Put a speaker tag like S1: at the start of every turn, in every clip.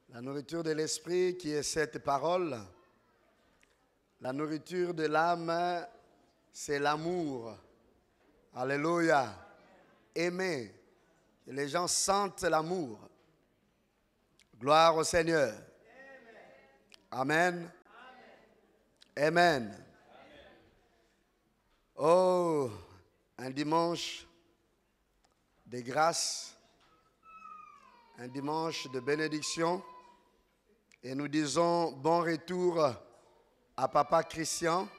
S1: La nourriture de l'esprit qui est cette parole. La nourriture de l'âme, c'est l'amour. Alléluia. Aimer. Que les gens sentent l'amour. Gloire au Seigneur. Amen. Amen. Oh, un dimanche de grâce, un dimanche de bénédiction. Et nous disons bon retour à Papa Christian,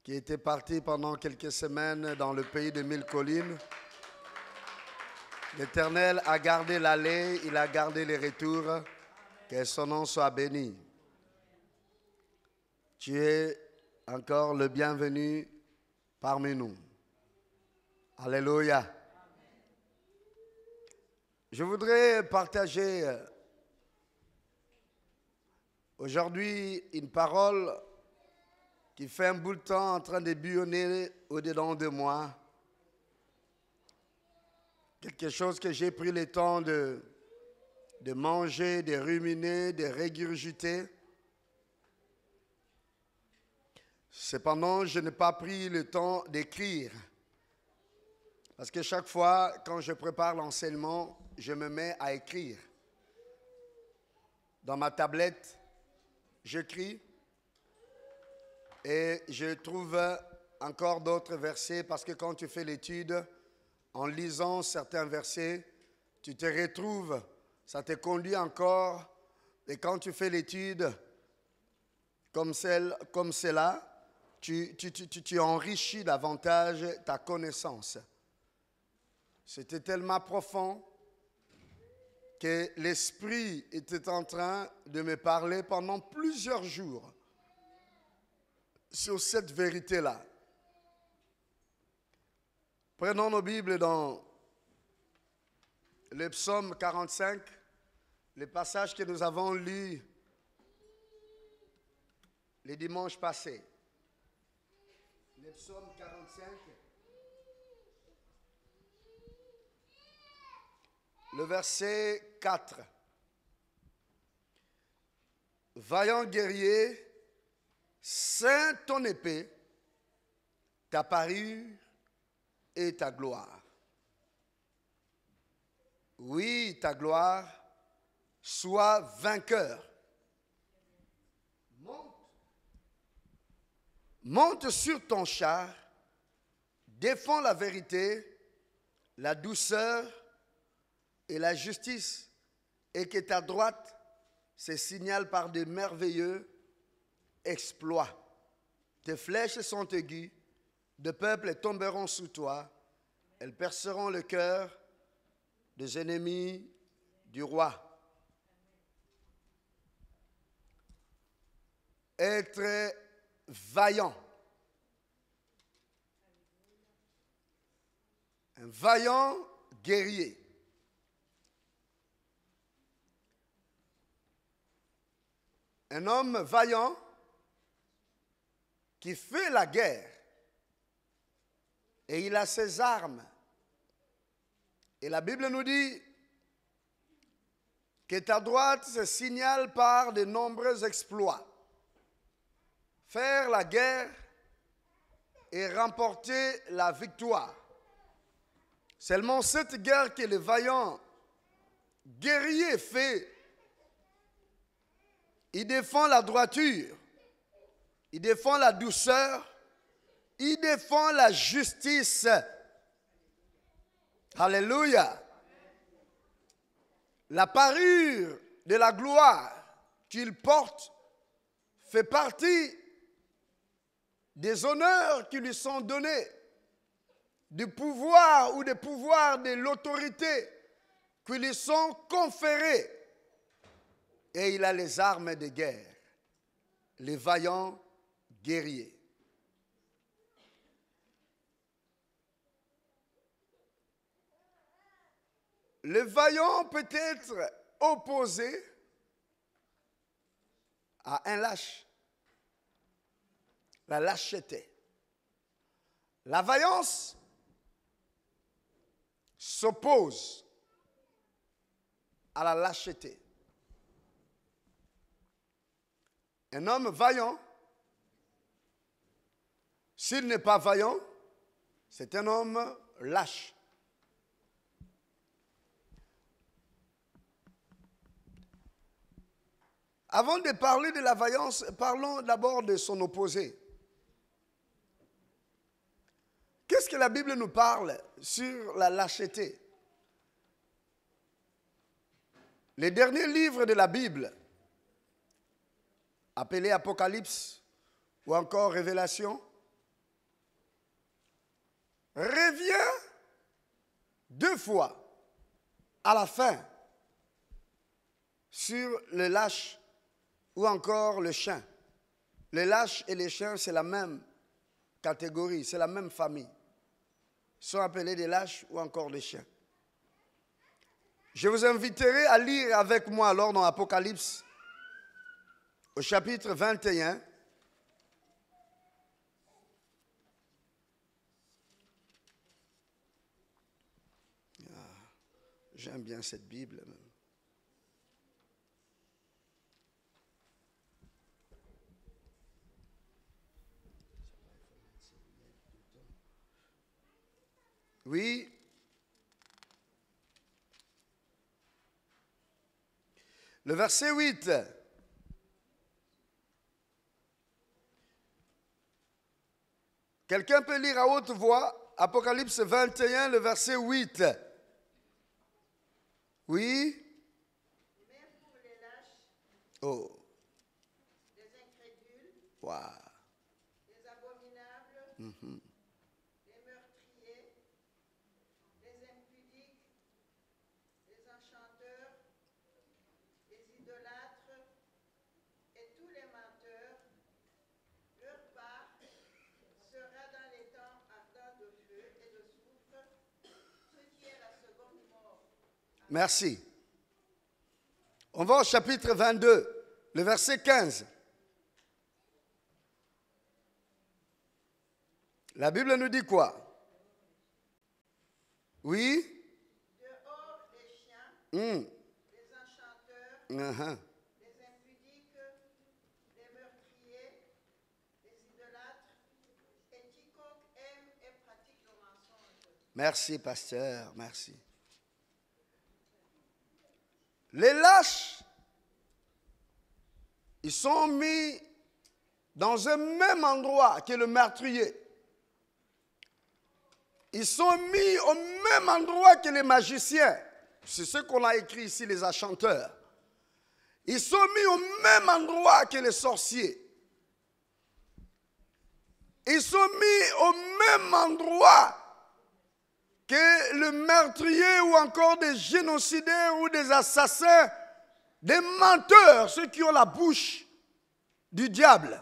S1: qui était parti pendant quelques semaines dans le pays de Mille Collines. L'Éternel a gardé l'aller, il a gardé les retours. Que son nom soit béni. Tu es encore le bienvenu parmi nous. Alléluia. Je voudrais partager aujourd'hui une parole qui fait un bout de temps en train de bouillonner au-dedans de moi. Quelque chose que j'ai pris le temps de manger, de ruminer, de régurgiter. Cependant, je n'ai pas pris le temps d'écrire. Parce que chaque fois, quand je prépare l'enseignement, je me mets à écrire. Dans ma tablette, j'écris et je trouve encore d'autres versets parce que quand tu fais l'étude, en lisant certains versets, tu te retrouves, ça te conduit encore. Et quand tu fais l'étude comme cela, tu enrichis davantage ta connaissance. C'était tellement profond que l'Esprit était en train de me parler pendant plusieurs jours sur cette vérité-là. Prenons nos Bibles dans le psaume 45, le passage que nous avons lu les dimanches passés. Le psaume 45, le verset 4. Vaillant guerrier, ceins ton épée, ta parure et ta gloire. Oui, ta gloire, sois vainqueur. Monte sur ton char, défends la vérité, la douceur et la justice, et que ta droite se signale par de merveilleux exploits. Tes flèches sont aiguës, de peuples tomberont sous toi, elles perceront le cœur des ennemis du roi. Être vaillant. Un vaillant guerrier. Un homme vaillant qui fait la guerre et il a ses armes. Et la Bible nous dit que ta droite se signale par de nombreux exploits. Faire la guerre et remporter la victoire. Seulement cette guerre que le vaillant guerrier fait, il défend la droiture, il défend la douceur, il défend la justice. Alléluia. La parure de la gloire qu'il porte fait partie des honneurs qui lui sont donnés, du pouvoir ou des pouvoirs de l'autorité qui lui sont conférés. Et il a les armes de guerre, les vaillants guerriers. Le vaillant peut être opposé à un lâche. La lâcheté. La vaillance s'oppose à la lâcheté. Un homme vaillant, s'il n'est pas vaillant, c'est un homme lâche. Avant de parler de la vaillance, parlons d'abord de son opposé. Qu'est-ce que la Bible nous parle sur la lâcheté? Les derniers livres de la Bible, appelés Apocalypse ou encore Révélation, revient 2 fois à la fin sur le lâche ou encore le chien. Les lâches et les chiens, c'est la même catégorie, c'est la même famille. Ils sont appelés des lâches ou encore des chiens. Je vous inviterai à lire avec moi alors dans Apocalypse, au chapitre 21. J'aime bien cette Bible. Oui. Le verset 8. Quelqu'un peut lire à haute voix Apocalypse 21, le verset 8. Oui.
S2: Même pour les lâches,
S1: Oh.
S2: les incrédules,
S1: Wow.
S2: les abominables, les meurtriers, les impudiques, les enchanteurs, les idolâtres et tous les menteurs, leur part sera dans les temps ardents de feu et de soufre, ce qui est la seconde mort.
S1: Merci. On va au chapitre 22, le verset 15. La Bible nous dit quoi? Oui?
S2: Dehors les chiens,
S1: Mm.
S2: les enchanteurs,
S1: Uh-huh.
S2: les impudiques, les meurtriers, les idolâtres et quiconque aime et pratique le mensonge.
S1: Merci, pasteur, merci. Les lâches, ils sont mis dans un même endroit que le meurtrier. Ils sont mis au même endroit que les magiciens. C'est ce qu'on a écrit ici, les enchanteurs. Ils sont mis au même endroit que les sorciers. Ils sont mis au même endroit que le meurtrier ou encore des génocidaires ou des assassins, des menteurs, ceux qui ont la bouche du diable.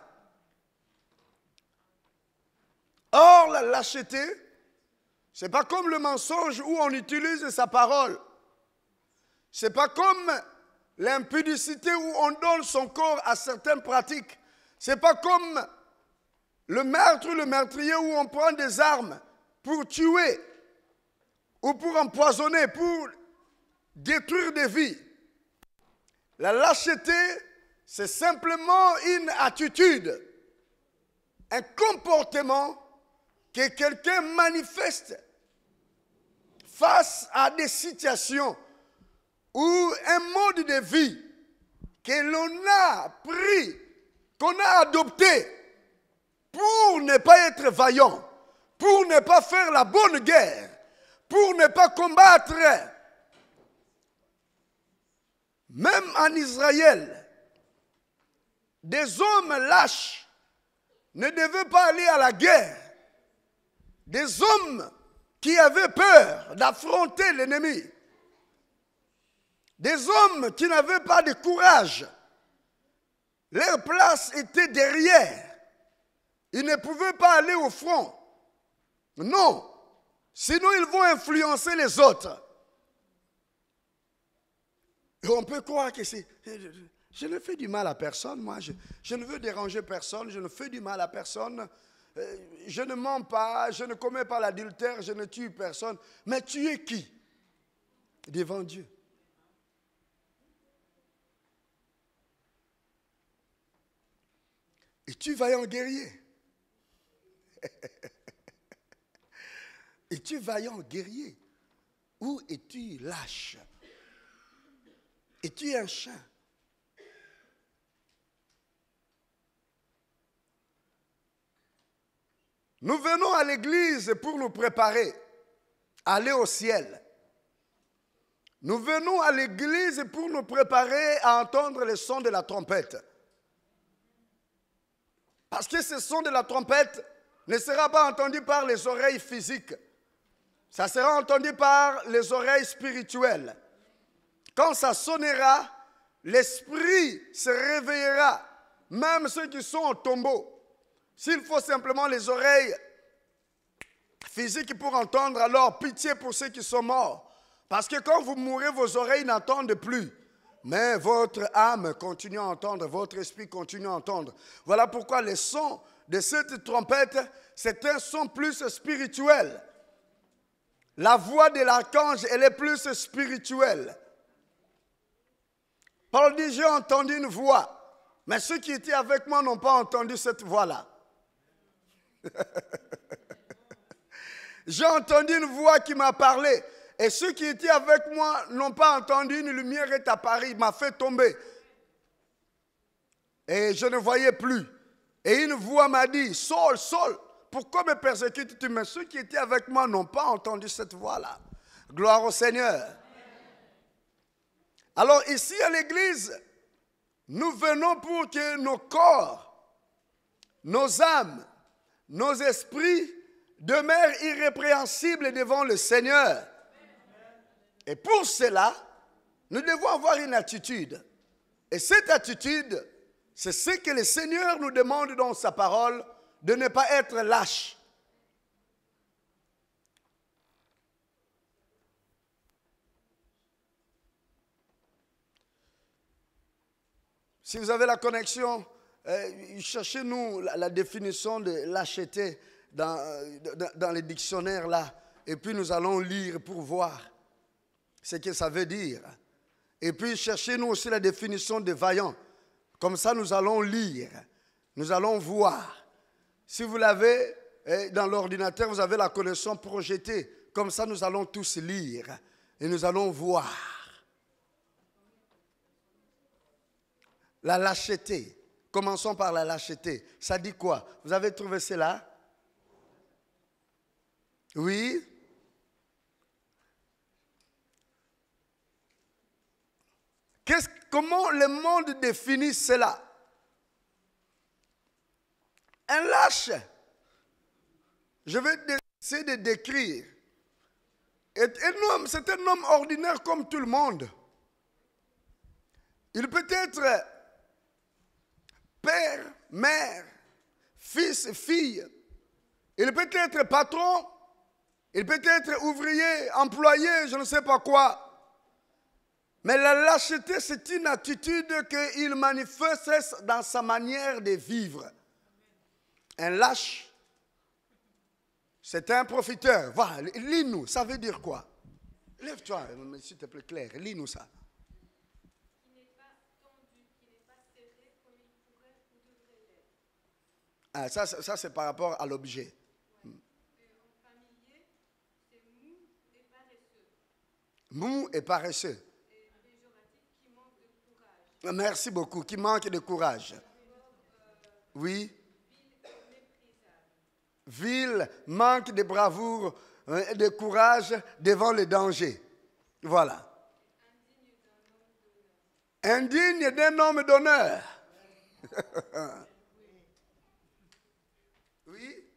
S1: Or, la lâcheté, ce n'est pas comme le mensonge où on utilise sa parole. Ce n'est pas comme l'impudicité où on donne son corps à certaines pratiques. Ce n'est pas comme le meurtre ou le meurtrier où on prend des armes pour tuer ou pour empoisonner, pour détruire des vies. La lâcheté, c'est simplement une attitude, un comportement que quelqu'un manifeste face à des situations ou un mode de vie que l'on a pris, qu'on a adopté pour ne pas être vaillant, pour ne pas faire la bonne guerre, pour ne pas combattre. Même en Israël, des hommes lâches ne devaient pas aller à la guerre. Des hommes qui avaient peur d'affronter l'ennemi. Des hommes qui n'avaient pas de courage. Leur place était derrière. Ils ne pouvaient pas aller au front. Non. Sinon, ils vont influencer les autres. Et on peut croire que c'est... Je ne fais du mal à personne, moi. Je ne veux déranger personne. Je ne fais du mal à personne. Je ne mens pas. Je ne commets pas l'adultère. Je ne tue personne. Mais tu es qui devant Dieu? Es-tu vaillant guerrier? Es-tu vaillant guerrier? Ou es-tu lâche? Es-tu un chien? Nous venons à l'église pour nous préparer à aller au ciel. Nous venons à l'église pour nous préparer à entendre le son de la trompette. Parce que ce son de la trompette ne sera pas entendu par les oreilles physiques. Ça sera entendu par les oreilles spirituelles. Quand ça sonnera, l'esprit se réveillera. Même ceux qui sont au tombeau. S'il faut simplement les oreilles physiques pour entendre, alors pitié pour ceux qui sont morts. Parce que quand vous mourrez, vos oreilles n'entendent plus. Mais votre âme continue à entendre, votre esprit continue à entendre. Voilà pourquoi le son de cette trompette, c'est un son plus spirituel. La voix de l'archange, elle est plus spirituelle. Paul dit, j'ai entendu une voix, mais ceux qui étaient avec moi n'ont pas entendu cette voix-là. J'ai entendu une voix qui m'a parlé. Et ceux qui étaient avec moi n'ont pas entendu, une lumière est apparue, il m'a fait tomber. Et je ne voyais plus. Et une voix m'a dit, Saul, Saul, pourquoi me persécutes-tu? Mais ceux qui étaient avec moi n'ont pas entendu cette voix-là. Gloire au Seigneur. Alors ici à l'église, nous venons pour que nos corps, nos âmes, nos esprits demeurent irrépréhensibles devant le Seigneur. Et pour cela, nous devons avoir une attitude. Et cette attitude, c'est ce que le Seigneur nous demande dans sa parole, de ne pas être lâche. Si vous avez la connexion, cherchez-nous la définition de lâcheté dans les dictionnaires là. Et puis nous allons lire pour voir ce que ça veut dire. Et puis cherchez-nous aussi la définition de vaillant. Comme ça nous allons lire, nous allons voir. Si vous l'avez dans l'ordinateur, vous avez la connexion projetée. Comme ça nous allons tous lire et nous allons voir. La lâcheté. Commençons par la lâcheté. Ça dit quoi? Vous avez trouvé cela? Oui? Comment le monde définit cela? Un lâche. Je vais essayer de décrire. C'est un homme ordinaire comme tout le monde. Il peut être père, mère, fils, fille. Il peut être patron. Il peut être ouvrier, employé, je ne sais pas quoi. Mais la lâcheté, c'est une attitude qu'il manifeste dans sa manière de vivre. Un lâche, c'est un profiteur. Voilà, lis-nous, ça veut dire quoi? Lève-toi, s'il te plaît, Claire, lis-nous ça.
S3: Qui n'est pas tendu, qui n'est pas serré comme il pourrait ou devrait l'être.
S1: Ah, ça c'est par rapport à l'objet.
S3: Ouais. En familier, c'est mou et paresseux.
S1: Mou et paresseux.
S3: Et péjoratif, qui manque de courage.
S1: Merci beaucoup, qui manque de courage. Oui. Vil, manque de bravoure, de courage devant le danger. Voilà. Indigne d'un homme d'honneur. Oui.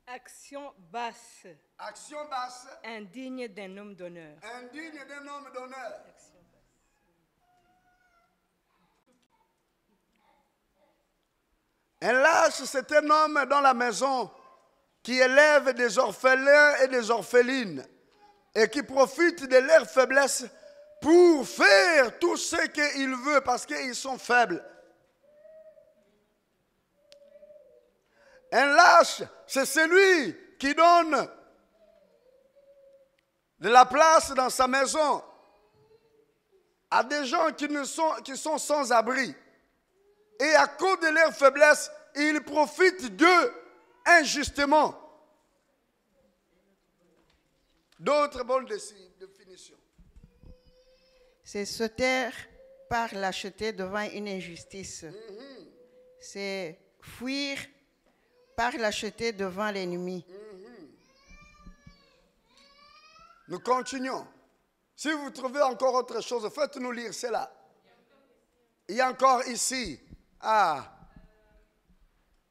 S4: Action basse,
S1: Action basse.
S4: indigne d'un homme d'honneur.
S1: Indigne d'un homme d'honneur. Un lâche, c'est un homme dans la maison qui élève des orphelins et des orphelines et qui profite de leur faiblesse pour faire tout ce qu'il veut parce qu'ils sont faibles. Un lâche, c'est celui qui donne de la place dans sa maison à des gens qui sont sans abri. Et à cause de leur faiblesse, il profite d'eux injustement. D'autres bonnes définitions.
S2: C'est se taire par lâcheté devant une injustice. C'est fuir par lâcheté devant l'ennemi.
S1: Nous continuons. Si vous trouvez encore autre chose, faites-nous lire cela. Il y a encore ici. Ah.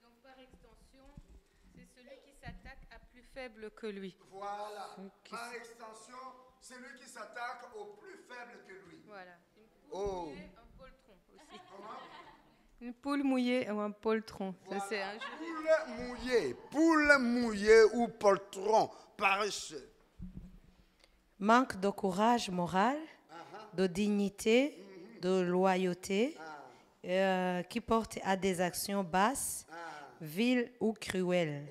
S3: Donc par extension, c'est celui qui s'attaque à plus faible que lui.
S1: Voilà. Par extension, c'est lui qui s'attaque au plus faible que lui.
S3: Voilà. Une poule
S1: Oh.
S3: mouillée, un poltron aussi. Une poule mouillée ou un poltron.
S1: Voilà.
S3: Ça, c'est un jeu.
S1: Poule mouillée ou poltron, paresseux.
S5: Manque de courage moral, de dignité, de loyauté, qui porte à des actions basses, viles ou cruelles.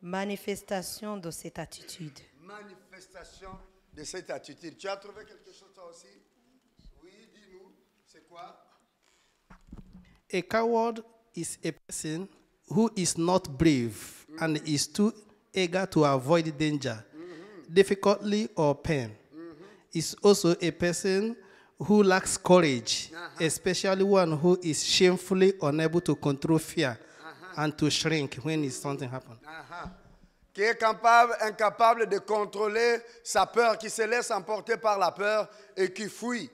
S5: Manifestation de cette attitude.
S1: Manifestation de cette attitude. Tu as trouvé quelque chose toi aussi? Oui, dis-nous. C'est quoi?
S6: A coward is a person who is not brave and is too eager to avoid danger, difficulty, or pain. Is also a person who lacks courage, especially one who is shamefully unable to control fear and to shrink when something happens.
S1: Qui est incapable de contrôler sa peur, qui se laisse emporter par la peur et qui fuit.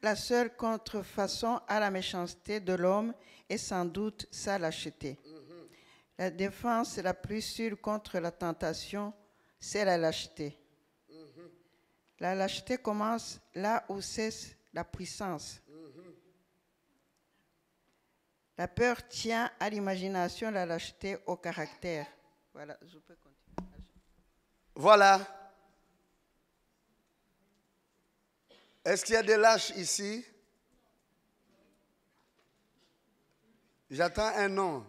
S2: La seule contrefaçon à la méchanceté de l'homme est sans doute sa lâcheté. La défense la plus sûre contre la tentation, c'est la lâcheté. La lâcheté commence là où cesse la puissance. La peur tient à l'imagination, la lâcheté au caractère. Voilà, je peux continuer.
S1: Voilà. Est-ce qu'il y a des lâches ici? J'attends un nom.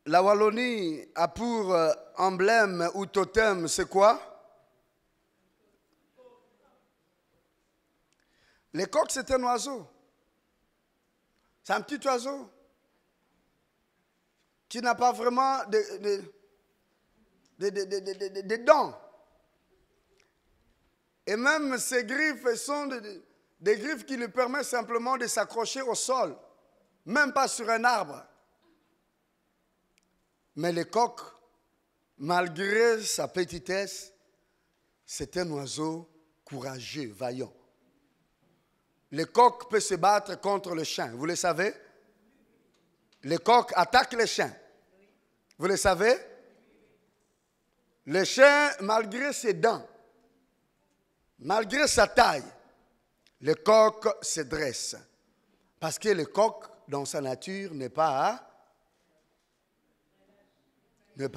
S1: La Wallonie a pour emblème ou totem, c'est quoi? Les coqs, c'est un oiseau. C'est un petit oiseau qui n'a pas vraiment de dents. Et même ses griffes sont des griffes qui lui permettent simplement de s'accrocher au sol, même pas sur un arbre. Mais le coq, malgré sa petitesse, c'est un oiseau courageux, vaillant. Le coq peut se battre contre le chien, vous le savez? Le coq attaque le chien. Vous le savez? Le chien, malgré ses dents, malgré sa taille, le coq se dresse. Parce que le coq, dans sa nature, n'est pas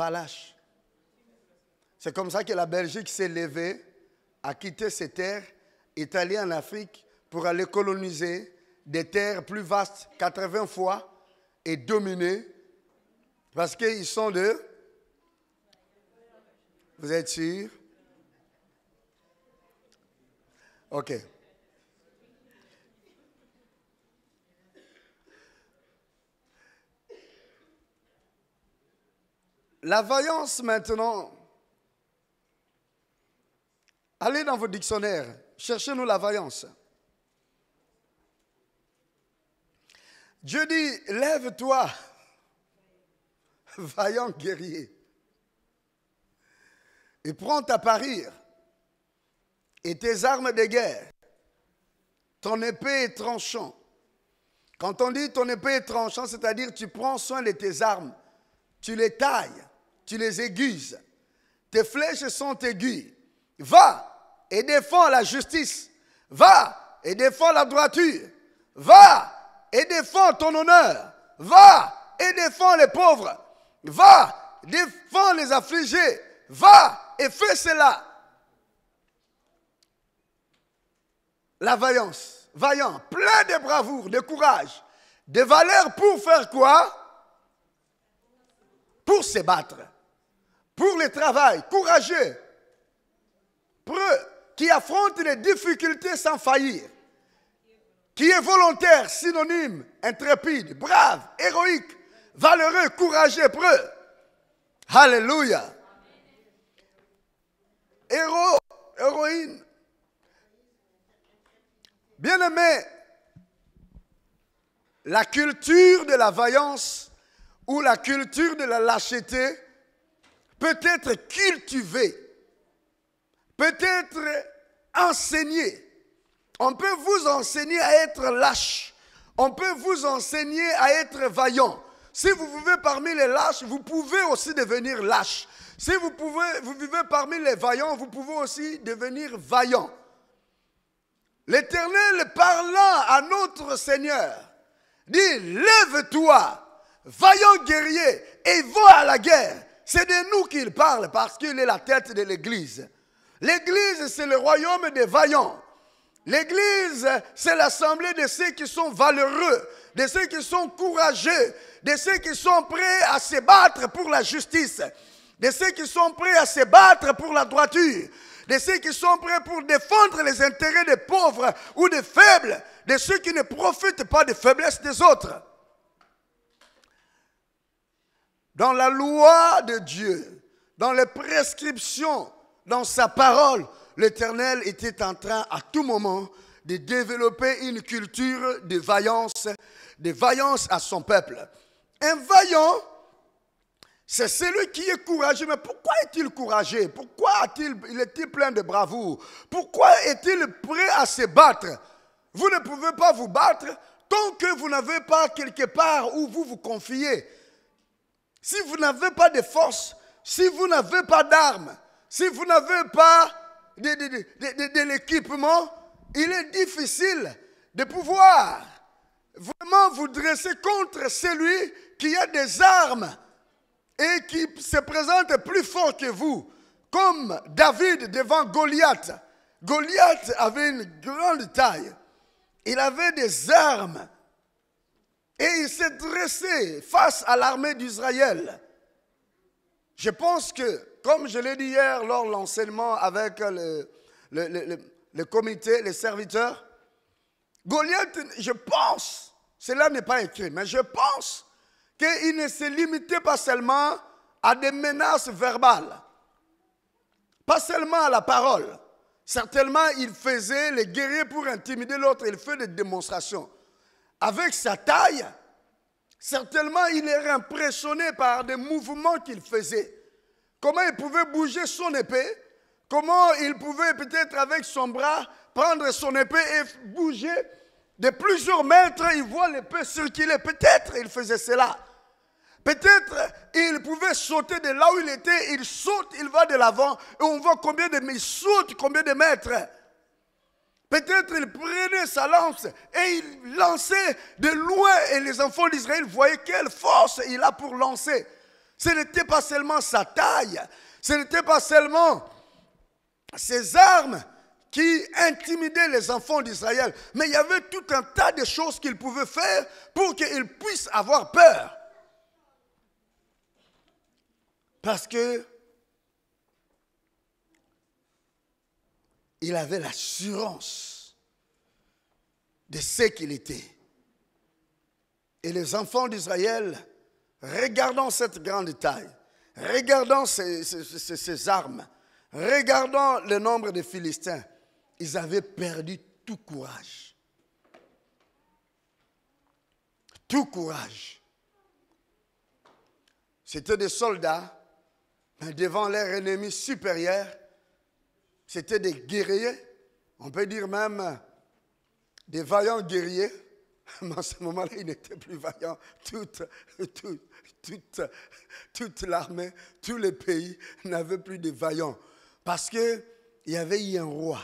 S1: lâche. C'est comme ça que la Belgique s'est levée, a quitté ses terres, est allée en Afrique pour aller coloniser des terres plus vastes, 80 fois, et dominer, parce qu'ils sont de... Vous êtes sûr? OK. La vaillance maintenant. Allez dans vos dictionnaires, cherchez-nous la vaillance. Dieu dit, lève-toi, vaillant guerrier, et prends ta parure et tes armes de guerre, ton épée est tranchant. Quand on dit ton épée est tranchant, c'est-à-dire tu prends soin de tes armes, tu les tailles, tu les aiguises, tes flèches sont aiguës. Va et défends la justice, va et défends la droiture, va et défends ton honneur, va et défends les pauvres, va, défends les affligés, va et fais cela. La vaillance, vaillant, plein de bravoure, de courage, de valeur pour faire quoi? pour se battre, pour le travail, courageux, preux, qui affronte les difficultés sans faillir, qui est volontaire, synonyme, intrépide, brave, héroïque, valeureux, courageux, preux. Alléluia. Héros, héroïne. Bien-aimé, la culture de la vaillance ou la culture de la lâcheté peut être cultivée, peut être enseignée. On peut vous enseigner à être lâche. On peut vous enseigner à être vaillant. Si vous vivez parmi les lâches, vous pouvez aussi devenir lâche. Si vous vivez parmi les vaillants, vous pouvez aussi devenir vaillant. L'Éternel parlant à notre Seigneur dit, lève-toi, vaillant guerrier, et va à la guerre. C'est de nous qu'il parle parce qu'il est la tête de l'Église. L'Église, c'est le royaume des vaillants. L'Église, c'est l'assemblée de ceux qui sont valeureux, de ceux qui sont courageux, de ceux qui sont prêts à se battre pour la justice, de ceux qui sont prêts à se battre pour la droiture, de ceux qui sont prêts pour défendre les intérêts des pauvres ou des faibles, de ceux qui ne profitent pas des faiblesses des autres. Dans la loi de Dieu, dans les prescriptions, dans sa parole, l'Éternel était en train à tout moment de développer une culture de vaillance à son peuple. Un vaillant, c'est celui qui est courageux. Mais pourquoi est-il courageux? Pourquoi est-il plein de bravoure? Pourquoi est-il prêt à se battre? Vous ne pouvez pas vous battre tant que vous n'avez pas quelque part où vous vous confiez. Si vous n'avez pas de force, si vous n'avez pas d'armes, si vous n'avez pas de l'équipement, il est difficile de pouvoir vraiment vous dresser contre celui qui a des armes et qui se présente plus fort que vous, comme David devant Goliath. Goliath avait une grande taille, il avait des armes et il s'est dressé face à l'armée d'Israël. Je pense que, comme je l'ai dit hier lors de l'enseignement avec le comité, les serviteurs, Goliath, je pense, cela n'est pas écrit, mais je pense qu'il ne se limitait pas seulement à des menaces verbales, pas seulement à la parole. Certainement, il faisait les guerriers pour intimider l'autre, il fait des démonstrations. Avec sa taille, certainement, il est impressionné par des mouvements qu'il faisait. Comment il pouvait bouger son épée, comment il pouvait peut-être avec son bras prendre son épée et bouger de plusieurs mètres, il voit l'épée circuler. Peut-être il faisait cela. Peut-être il pouvait sauter de là où il était, il saute, il va de l'avant et on voit il saute combien de mètres. Peut-être il prenait sa lance et il lançait de loin et les enfants d'Israël voyaient quelle force il a pour lancer. Ce n'était pas seulement sa taille, ce n'était pas seulement ses armes qui intimidaient les enfants d'Israël, mais il y avait tout un tas de choses qu'il pouvait faire pour qu'ils puissent avoir peur. Parce que il avait l'assurance de ce qu'il était. Et les enfants d'Israël, regardant cette grande taille, regardant ces armes, regardant le nombre de Philistins, ils avaient perdu tout courage. Tout courage. C'était des soldats, mais devant leur ennemi supérieur, c'était des guerriers, on peut dire même des vaillants guerriers. Mais en ce moment-là, ils n'étaient plus vaillants. Toute l'armée, tous les pays n'avaient plus de vaillants. Parce qu'il y avait eu un roi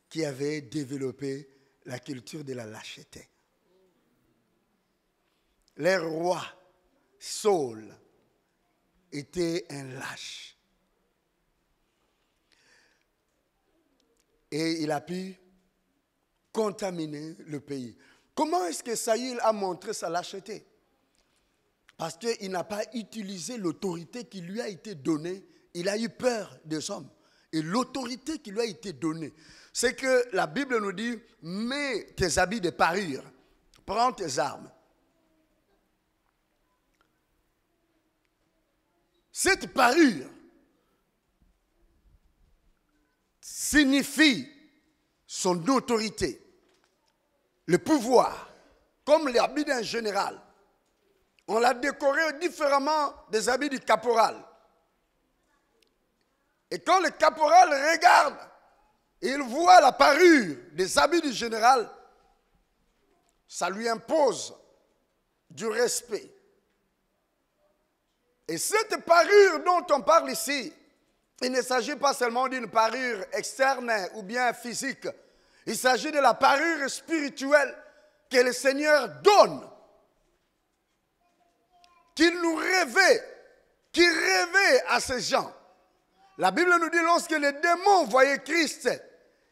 S1: qui avait développé la culture de la lâcheté. Le roi, Saul, était un lâche. Et il a pu contaminer le pays. Comment est-ce que Saül a montré sa lâcheté? Parce qu'il n'a pas utilisé l'autorité qui lui a été donnée. Il a eu peur des hommes. Et l'autorité qui lui a été donnée, c'est que la Bible nous dit, mets tes habits de parure, prends tes armes. Cette parure signifie son autorité, le pouvoir, comme l'habit d'un général. On l'a décoré différemment des habits du caporal. Et quand le caporal regarde, il voit la parure des habits du général, ça lui impose du respect. Et cette parure dont on parle ici, il ne s'agit pas seulement d'une parure externe ou bien physique. Il s'agit de la parure spirituelle que le Seigneur donne, qu'il nous rêvait, qu'il rêvait à ces gens. La Bible nous dit, lorsque les démons voyaient Christ,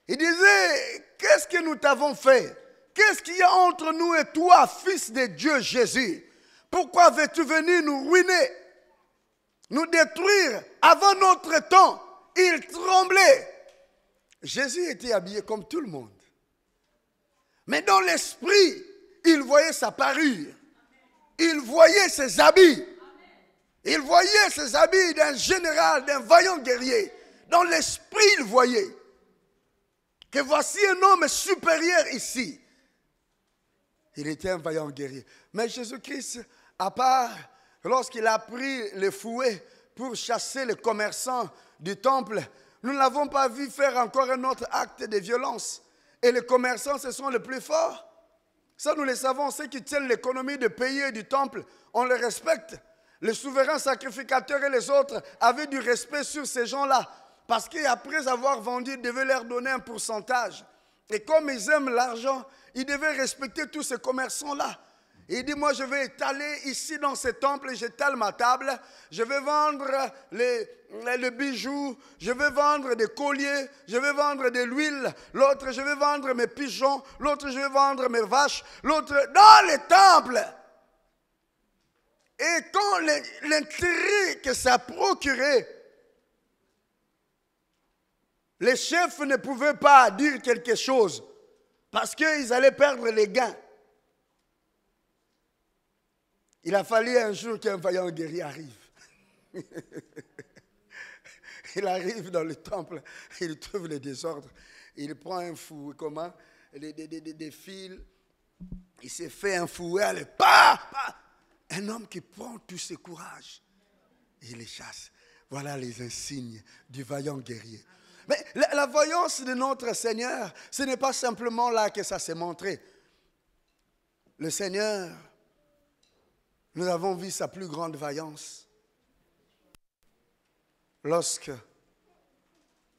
S1: ils disaient, qu'est-ce que nous t'avons fait? Qu'est-ce qu'il y a entre nous et toi, fils de Dieu Jésus? Pourquoi veux-tu venir nous ruiner, nous détruire avant notre temps? Ils tremblaient. Jésus était habillé comme tout le monde. Mais dans l'esprit, il voyait sa parure. Il voyait ses habits. Il voyait ses habits d'un général, d'un vaillant guerrier. Dans l'esprit, il voyait que voici un homme supérieur ici. Il était un vaillant guerrier. Mais Jésus-Christ, à part lorsqu'il a pris le fouet pour chasser les commerçants du temple, nous ne l'avons pas vu faire encore un autre acte de violence. Et les commerçants, ce sont les plus forts. Ça, nous le savons, ceux qui tiennent l'économie du pays et du temple, on les respecte. Les souverains sacrificateurs et les autres avaient du respect sur ces gens-là. Parce qu'après avoir vendu, ils devaient leur donner un pourcentage. Et comme ils aiment l'argent, ils devaient respecter tous ces commerçants-là. Il dit, moi je vais étaler ici dans ce temple, j'étale ma table, je vais vendre les bijoux, je vais vendre des colliers, je vais vendre de l'huile, l'autre je vais vendre mes pigeons, l'autre je vais vendre mes vaches, l'autre dans les temples. Et quand l'intérêt que ça procurait, les chefs ne pouvaient pas dire quelque chose parce qu'ils allaient perdre les gains. Il a fallu un jour qu'un vaillant guerrier arrive. Il arrive dans le temple, il trouve le désordre. Il prend un fouet, comment? Des fils. Il s'est fait un fouet, allez, un homme qui prend tout ses courages. Il les chasse. Voilà les insignes du vaillant guerrier. Mais la vaillance de notre Seigneur, ce n'est pas simplement là que ça s'est montré. Le Seigneur, nous avons vu sa plus grande vaillance lorsque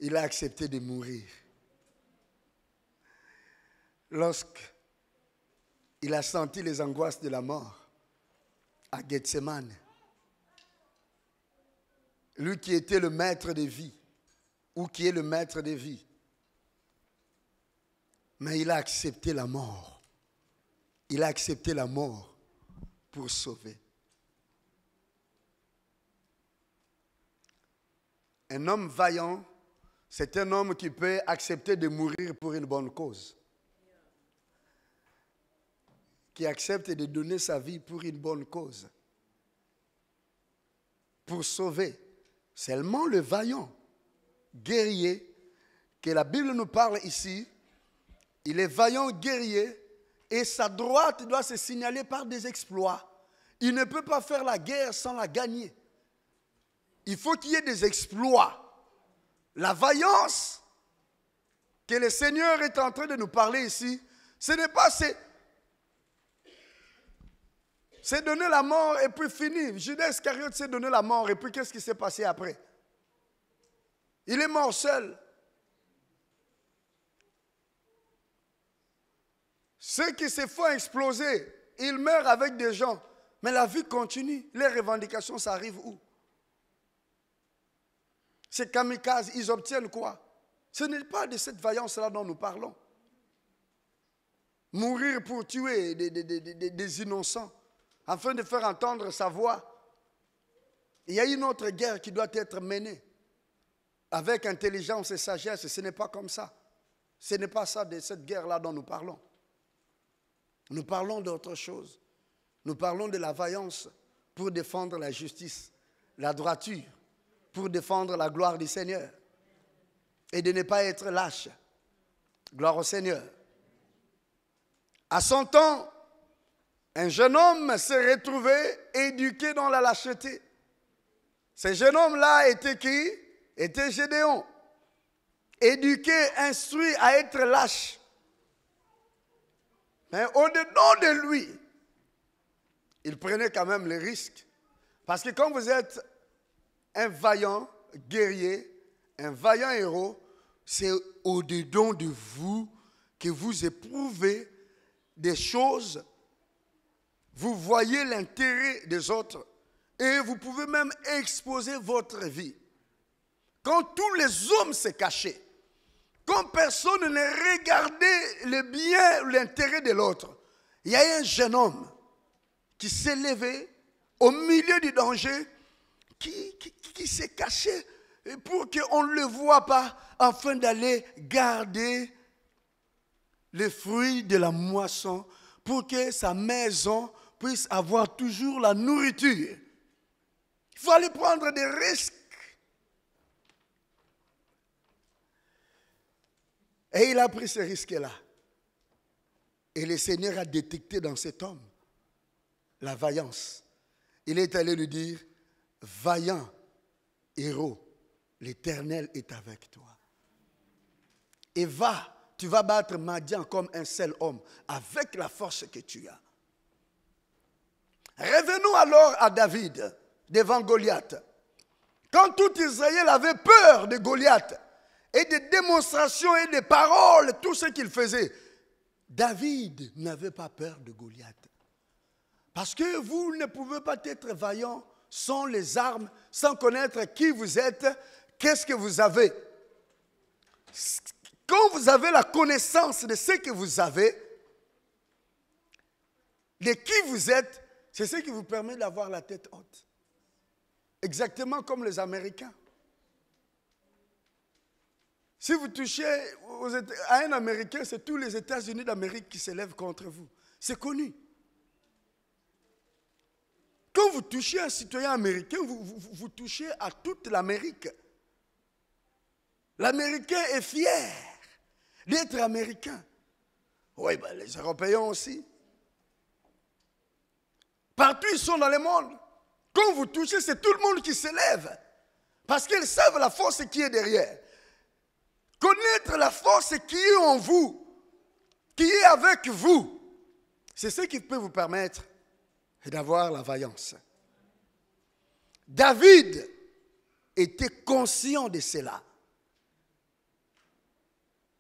S1: il a accepté de mourir. Lorsqu'il a senti les angoisses de la mort à Gethsemane. Lui qui était le maître de vie, ou qui est le maître de vie. Mais il a accepté la mort. Il a accepté la mort pour sauver. Un homme vaillant, c'est un homme qui peut accepter de mourir pour une bonne cause. Qui accepte de donner sa vie pour une bonne cause. Pour sauver. Seulement le vaillant guerrier que la Bible nous parle ici, il est vaillant guerrier et sa droite doit se signaler par des exploits. Il ne peut pas faire la guerre sans la gagner. Il faut qu'il y ait des exploits. La vaillance que le Seigneur est en train de nous parler ici, ce n'est pas c'est donner la mort et puis fini. Judas Iscariote s'est donné la mort et puis qu'est-ce qui s'est passé après? Il est mort seul. Ceux qui se font exploser, ils meurent avec des gens. Mais la vie continue. Les revendications, ça arrive où? Ces kamikazes, ils obtiennent quoi? Ce n'est pas de cette vaillance-là dont nous parlons. Mourir pour tuer des innocents. afin de faire entendre sa voix. Il y a une autre guerre qui doit être menée avec intelligence et sagesse. Ce n'est pas comme ça. Ce n'est pas ça de cette guerre-là dont nous parlons. Nous parlons d'autre chose. Nous parlons de la vaillance pour défendre la justice, la droiture, pour défendre la gloire du Seigneur et de ne pas être lâche. Gloire au Seigneur. À son temps, un jeune homme s'est retrouvé éduqué dans la lâcheté. Ce jeune homme-là était qui? Était Gédéon. Éduqué, instruit à être lâche. Mais au-dedans de lui, il prenait quand même les risques. Parce que quand vous êtes un vaillant guerrier, un vaillant héros, c'est au-dedans de vous que vous éprouvez des choses. Vous voyez l'intérêt des autres et vous pouvez même exposer votre vie. Quand tous les hommes se cachaient, quand personne ne regardait le bien ou l'intérêt de l'autre, il y a un jeune homme qui s'est levé au milieu du danger, qui s'est caché pour qu'on ne le voie pas, afin d'aller garder les fruits de la moisson, pour que sa maison puisse avoir toujours la nourriture. Il faut aller prendre des risques. Et il a pris ce risque-là. Et le Seigneur a détecté dans cet homme la vaillance. Il est allé lui dire, vaillant héros, l'Éternel est avec toi. Et va, tu vas battre Madian comme un seul homme, avec la force que tu as. Revenons alors à David, devant Goliath. Quand tout Israël avait peur de Goliath, et des démonstrations et des paroles, tout ce qu'il faisait, David n'avait pas peur de Goliath. Parce que vous ne pouvez pas être vaillant sans les armes, sans connaître qui vous êtes, qu'est-ce que vous avez. Quand vous avez la connaissance de ce que vous avez, de qui vous êtes, c'est ce qui vous permet d'avoir la tête haute. Exactement comme les Américains. Si vous touchez à un Américain, c'est tous les États-Unis d'Amérique qui se lèvent contre vous. C'est connu. Quand vous touchez un citoyen américain, vous touchez à toute l'Amérique. L'Américain est fier d'être américain. Oui, ben, les Européens aussi. Partout ils sont dans le monde. Quand vous touchez, c'est tout le monde qui se lève. Parce qu'ils savent la force qui est derrière. Connaître la force qui est en vous, qui est avec vous, c'est ce qui peut vous permettre d'avoir la vaillance. David était conscient de cela.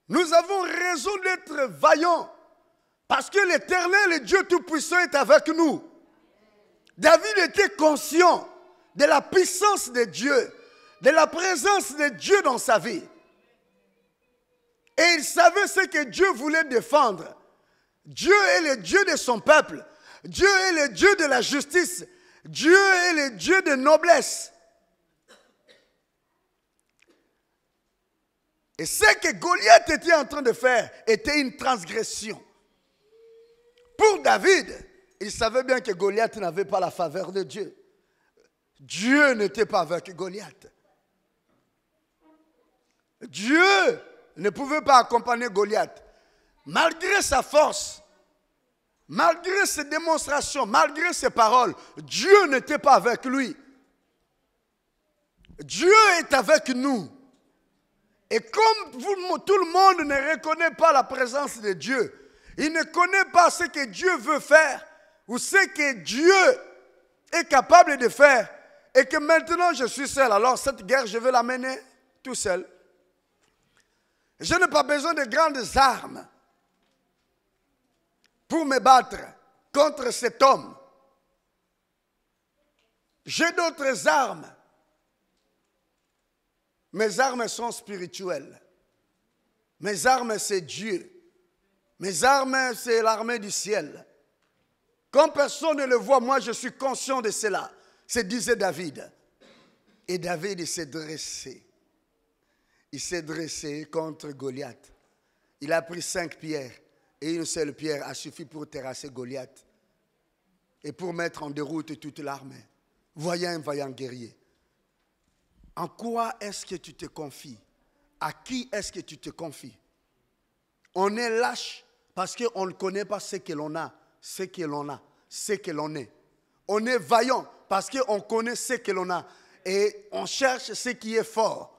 S1: Nous avons raison d'être vaillants parce que l'Éternel et Dieu Tout-Puissant est avec nous. David était conscient de la puissance de Dieu, de la présence de Dieu dans sa vie. Et il savait ce que Dieu voulait défendre. Dieu est le Dieu de son peuple. Dieu est le Dieu de la justice. Dieu est le Dieu de noblesse. Et ce que Goliath était en train de faire était une transgression. Pour David, il savait bien que Goliath n'avait pas la faveur de Dieu. Dieu n'était pas avec Goliath. Dieu ne pouvait pas accompagner Goliath. Malgré sa force, malgré ses démonstrations, malgré ses paroles, Dieu n'était pas avec lui. Dieu est avec nous. Et comme tout le monde ne reconnaît pas la présence de Dieu, il ne connaît pas ce que Dieu veut faire ou ce que Dieu est capable de faire, et que maintenant je suis seul, alors cette guerre je vais la mener tout seul. Je n'ai pas besoin de grandes armes pour me battre contre cet homme. J'ai d'autres armes. Mes armes sont spirituelles. Mes armes, c'est Dieu. Mes armes, c'est l'armée du ciel. Quand personne ne le voit, moi je suis conscient de cela. Se disait David. Et David, il s'est dressé. Il s'est dressé contre Goliath. Il a pris 5 pierres. Et une seule pierre a suffi pour terrasser Goliath. Et pour mettre en déroute toute l'armée. Voyant un vaillant guerrier. En quoi est-ce que tu te confies? À qui est-ce que tu te confies? On est lâche parce qu'on ne connaît pas ce que l'on a, ce que l'on a, ce que l'on est. On est vaillant parce qu'on connaît ce que l'on a et on cherche ce qui est fort.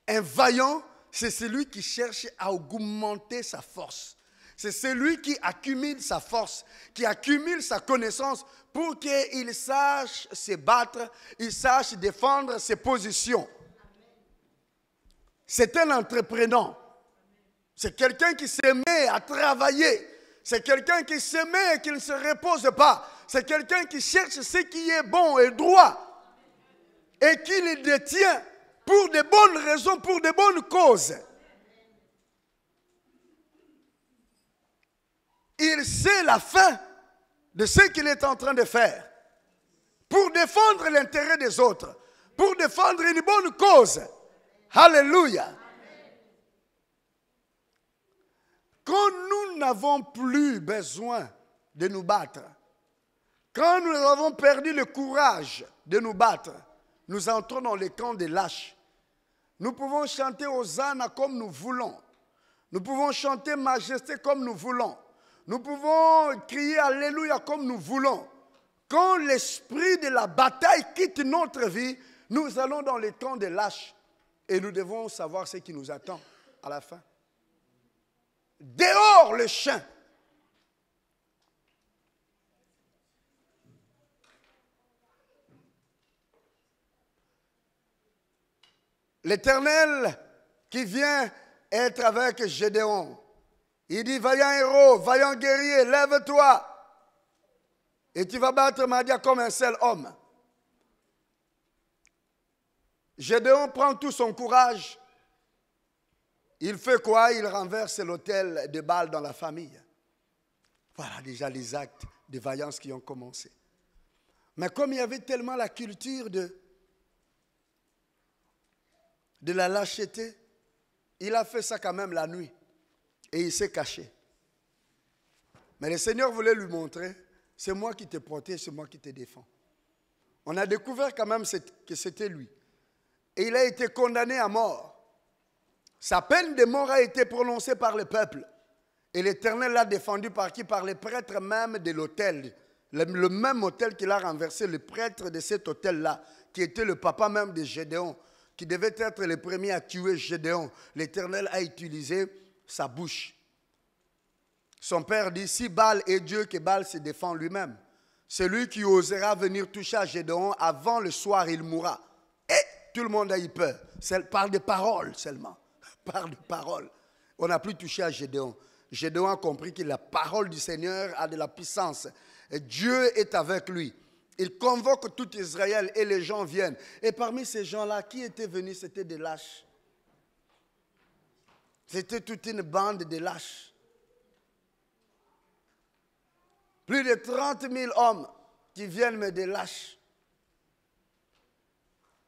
S1: Un vaillant, c'est celui qui cherche à augmenter sa force. C'est celui qui accumule sa force, qui accumule sa connaissance pour qu'il sache se battre, il sache défendre ses positions. C'est un entrepreneur. C'est quelqu'un qui se met à travailler. C'est quelqu'un qui se met et qui ne se repose pas. C'est quelqu'un qui cherche ce qui est bon et droit et qui le détient pour de bonnes raisons, pour de bonnes causes. Il sait la fin de ce qu'il est en train de faire pour défendre l'intérêt des autres, pour défendre une bonne cause. Alléluia. Quand nous n'avons plus besoin de nous battre, quand nous avons perdu le courage de nous battre, nous entrons dans le camp des lâches. Nous pouvons chanter Hosanna comme nous voulons. Nous pouvons chanter Majesté comme nous voulons. Nous pouvons crier Alléluia comme nous voulons. Quand l'esprit de la bataille quitte notre vie, nous allons dans le camp des lâches. Et nous devons savoir ce qui nous attend à la fin. Dehors le chien. L'Éternel qui vient être avec Gédéon. Il dit, vaillant héros, vaillant guerrier, lève-toi. Et tu vas battre Madia comme un seul homme. Gédéon prend tout son courage. Il fait quoi? Il renverse l'autel de Baal dans la famille. Voilà déjà les actes de vaillance qui ont commencé. Mais comme il y avait tellement la culture de la lâcheté, il a fait ça quand même la nuit. Et il s'est caché. Mais le Seigneur voulait lui montrer, c'est moi qui te protège, c'est moi qui te défends. On a découvert quand même que c'était lui. Et il a été condamné à mort. Sa peine de mort a été prononcée par le peuple. Et l'Éternel l'a défendu par qui? Par les prêtres même de l'autel. Le même autel qu'il a renversé, le prêtre de cet autel-là, qui était le papa même de Gédéon, qui devait être le premier à tuer Gédéon. L'Éternel a utilisé sa bouche. Son père dit, si Baal est Dieu, que Baal se défend lui-même. Celui qui osera venir toucher à Gédéon, avant le soir, il mourra. Et tout le monde a eu peur. Par des paroles seulement. Par des paroles. On n'a plus touché à Gédéon. Gédéon a compris que la parole du Seigneur a de la puissance. Et Dieu est avec lui. Il convoque tout Israël et les gens viennent. Et parmi ces gens-là, qui étaient venus? C'était des lâches. C'était toute une bande de lâches. Plus de 30 000 hommes qui viennent, mais des lâches.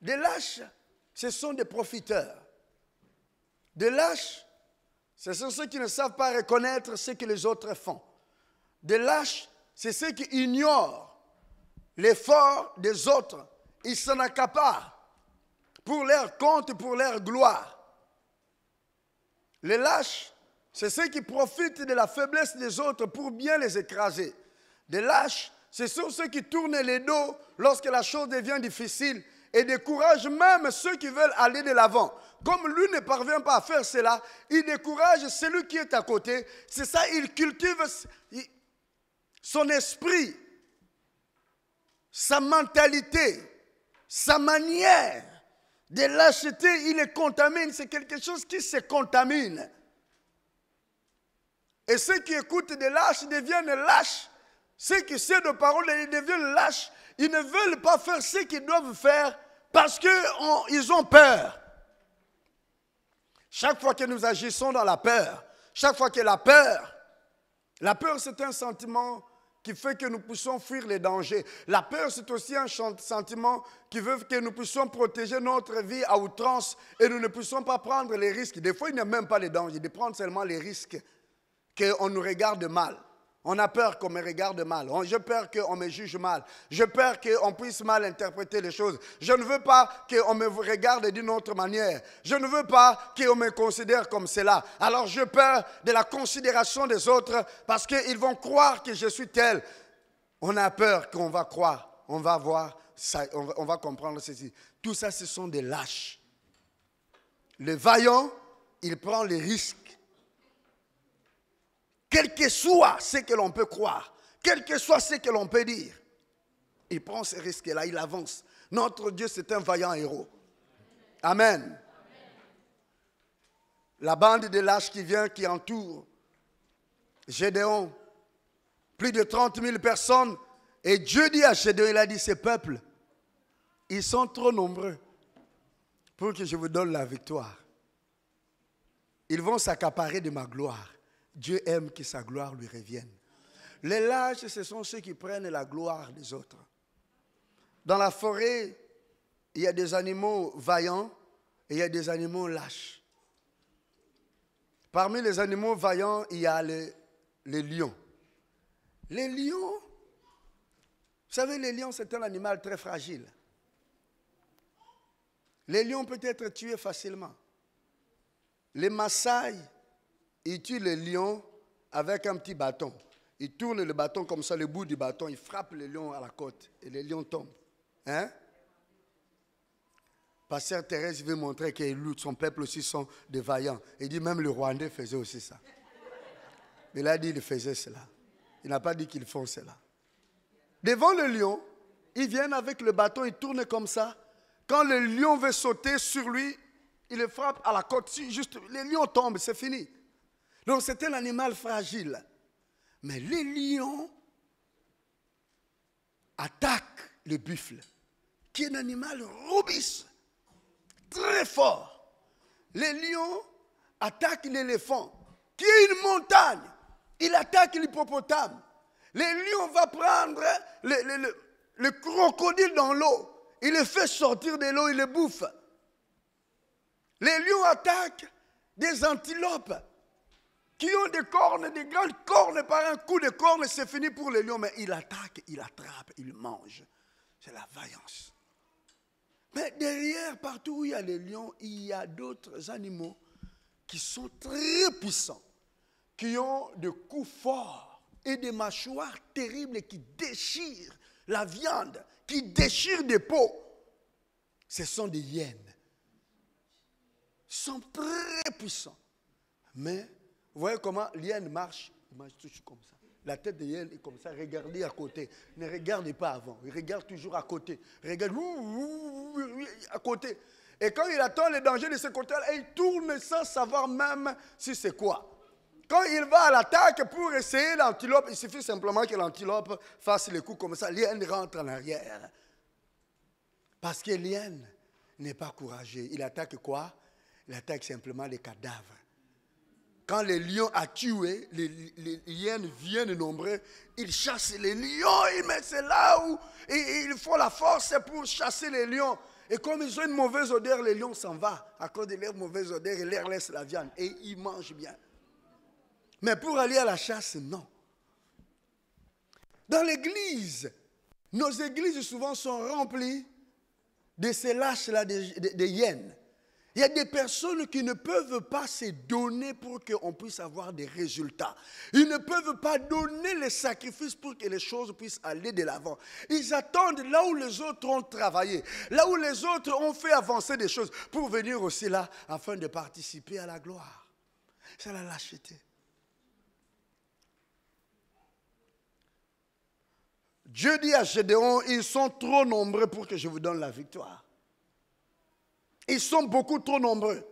S1: Des lâches, ce sont des profiteurs. Des lâches, ce sont ceux qui ne savent pas reconnaître ce que les autres font. Des lâches, c'est ceux qui ignorent l'effort des autres. Ils s'en accaparent pour leur compte et pour leur gloire. Les lâches, c'est ceux qui profitent de la faiblesse des autres pour bien les écraser. Des lâches, ce sont ceux qui tournent les dos lorsque la chose devient difficile et découragent même ceux qui veulent aller de l'avant. Comme lui ne parvient pas à faire cela, il décourage celui qui est à côté. C'est ça, il cultive son esprit, sa mentalité, sa manière de lâcheté. Il les contamine, c'est quelque chose qui se contamine. Et ceux qui écoutent des lâches deviennent lâches. Ceux qui savent de parole, ils deviennent lâches. Ils ne veulent pas faire ce qu'ils doivent faire parce qu'ils ont peur. Chaque fois que nous agissons dans la peur, chaque fois que la peur c'est un sentiment qui fait que nous puissions fuir les dangers. La peur, c'est aussi un sentiment qui veut que nous puissions protéger notre vie à outrance et nous ne puissions pas prendre les risques. Des fois, il n'y a même pas les dangers, de prendre seulement les risques qu'on nous regarde mal. On a peur qu'on me regarde mal. J'ai peur qu'on me juge mal. J'ai peur qu'on puisse mal interpréter les choses. Je ne veux pas qu'on me regarde d'une autre manière. Je ne veux pas qu'on me considère comme cela. Alors j'ai peur de la considération des autres parce qu'ils vont croire que je suis tel. On a peur qu'on va croire. On va voir, ça, on va comprendre ceci. Tout ça, ce sont des lâches. Le vaillant, il prend les risques. Quel que soit ce que l'on peut croire, quel que soit ce que l'on peut dire, il prend ces risques-là, il avance. Notre Dieu, c'est un vaillant héros. Amen. La bande de lâches qui vient, qui entoure Gédéon, plus de 30 000 personnes, et Dieu dit à Gédéon, il a dit, ces peuples, ils sont trop nombreux pour que je vous donne la victoire. Ils vont s'accaparer de ma gloire. Dieu aime que sa gloire lui revienne. Les lâches, ce sont ceux qui prennent la gloire des autres. Dans la forêt, il y a des animaux vaillants et il y a des animaux lâches. Parmi les animaux vaillants, il y a les lions. Les lions, vous savez, les lions, c'est un animal très fragile. Les lions peuvent être tués facilement. Les Maasai, ils tuent les lions avec un petit bâton. Ils tournent le bâton comme ça, le bout du bâton, ils frappent les lions à la côte et les lions tombent. Hein? Pasteur Thérèse veut montrer que son peuple aussi sont des vaillants. Il dit même le Rwandais faisait aussi ça. Mais il a dit qu'il faisait cela. Il n'a pas dit qu'ils font cela. Devant le lion, ils viennent avec le bâton, ils tournent comme ça. Quand le lion veut sauter sur lui, il le frappe à la côte. Juste, les lions tombent, c'est fini. Donc c'est un animal fragile. Mais les lions attaquent le buffle, qui est un animal robuste, très fort. Les lions attaquent l'éléphant, qui est une montagne. Il attaque l'hippopotame. Les lions vont prendre le crocodile dans l'eau. Il le fait sortir de l'eau, il le bouffe. Les lions attaquent des antilopes qui ont des cornes, des grandes cornes. Par un coup de corne, c'est fini pour les lions. Mais il attaque, il attrape, il mange. C'est la vaillance. Mais derrière, partout où il y a les lions, il y a d'autres animaux qui sont très puissants, qui ont des coups forts et des mâchoires terribles qui déchirent la viande, qui déchirent des peaux. Ce sont des hyènes. Ils sont très puissants. Mais, vous voyez comment l'hyène marche? Il marche toujours comme ça. La tête de l'hyène est comme ça. Regardez à côté. Ne regardez pas avant. Il regarde toujours à côté. Regarde à côté. Et quand il attend les dangers de ce côté-là, il tourne sans savoir même si c'est quoi. Quand il va à l'attaque pour essayer l'antilope, il suffit simplement que l'antilope fasse le coup comme ça. L'hyène rentre en arrière. Parce que l'hyène n'est pas courageux. Il attaque quoi? Il attaque simplement les cadavres. Quand les lions a tué, les hyènes viennent nombreux, ils chassent les lions, c'est là où ils font la force pour chasser les lions. Et comme ils ont une mauvaise odeur, les lions s'en vont. À cause de leur mauvaise odeur, ils leur laissent la viande et ils mangent bien. Mais pour aller à la chasse, non. Dans l'église, nos églises souvent sont remplies de ces lâches-là, des hyènes. Il y a des personnes qui ne peuvent pas se donner pour qu'on puisse avoir des résultats. Ils ne peuvent pas donner les sacrifices pour que les choses puissent aller de l'avant. Ils attendent là où les autres ont travaillé, là où les autres ont fait avancer des choses, pour venir aussi là afin de participer à la gloire. C'est la lâcheté. Dieu dit à Gédéon, ils sont trop nombreux pour que je vous donne la victoire. Ils sont beaucoup trop nombreux.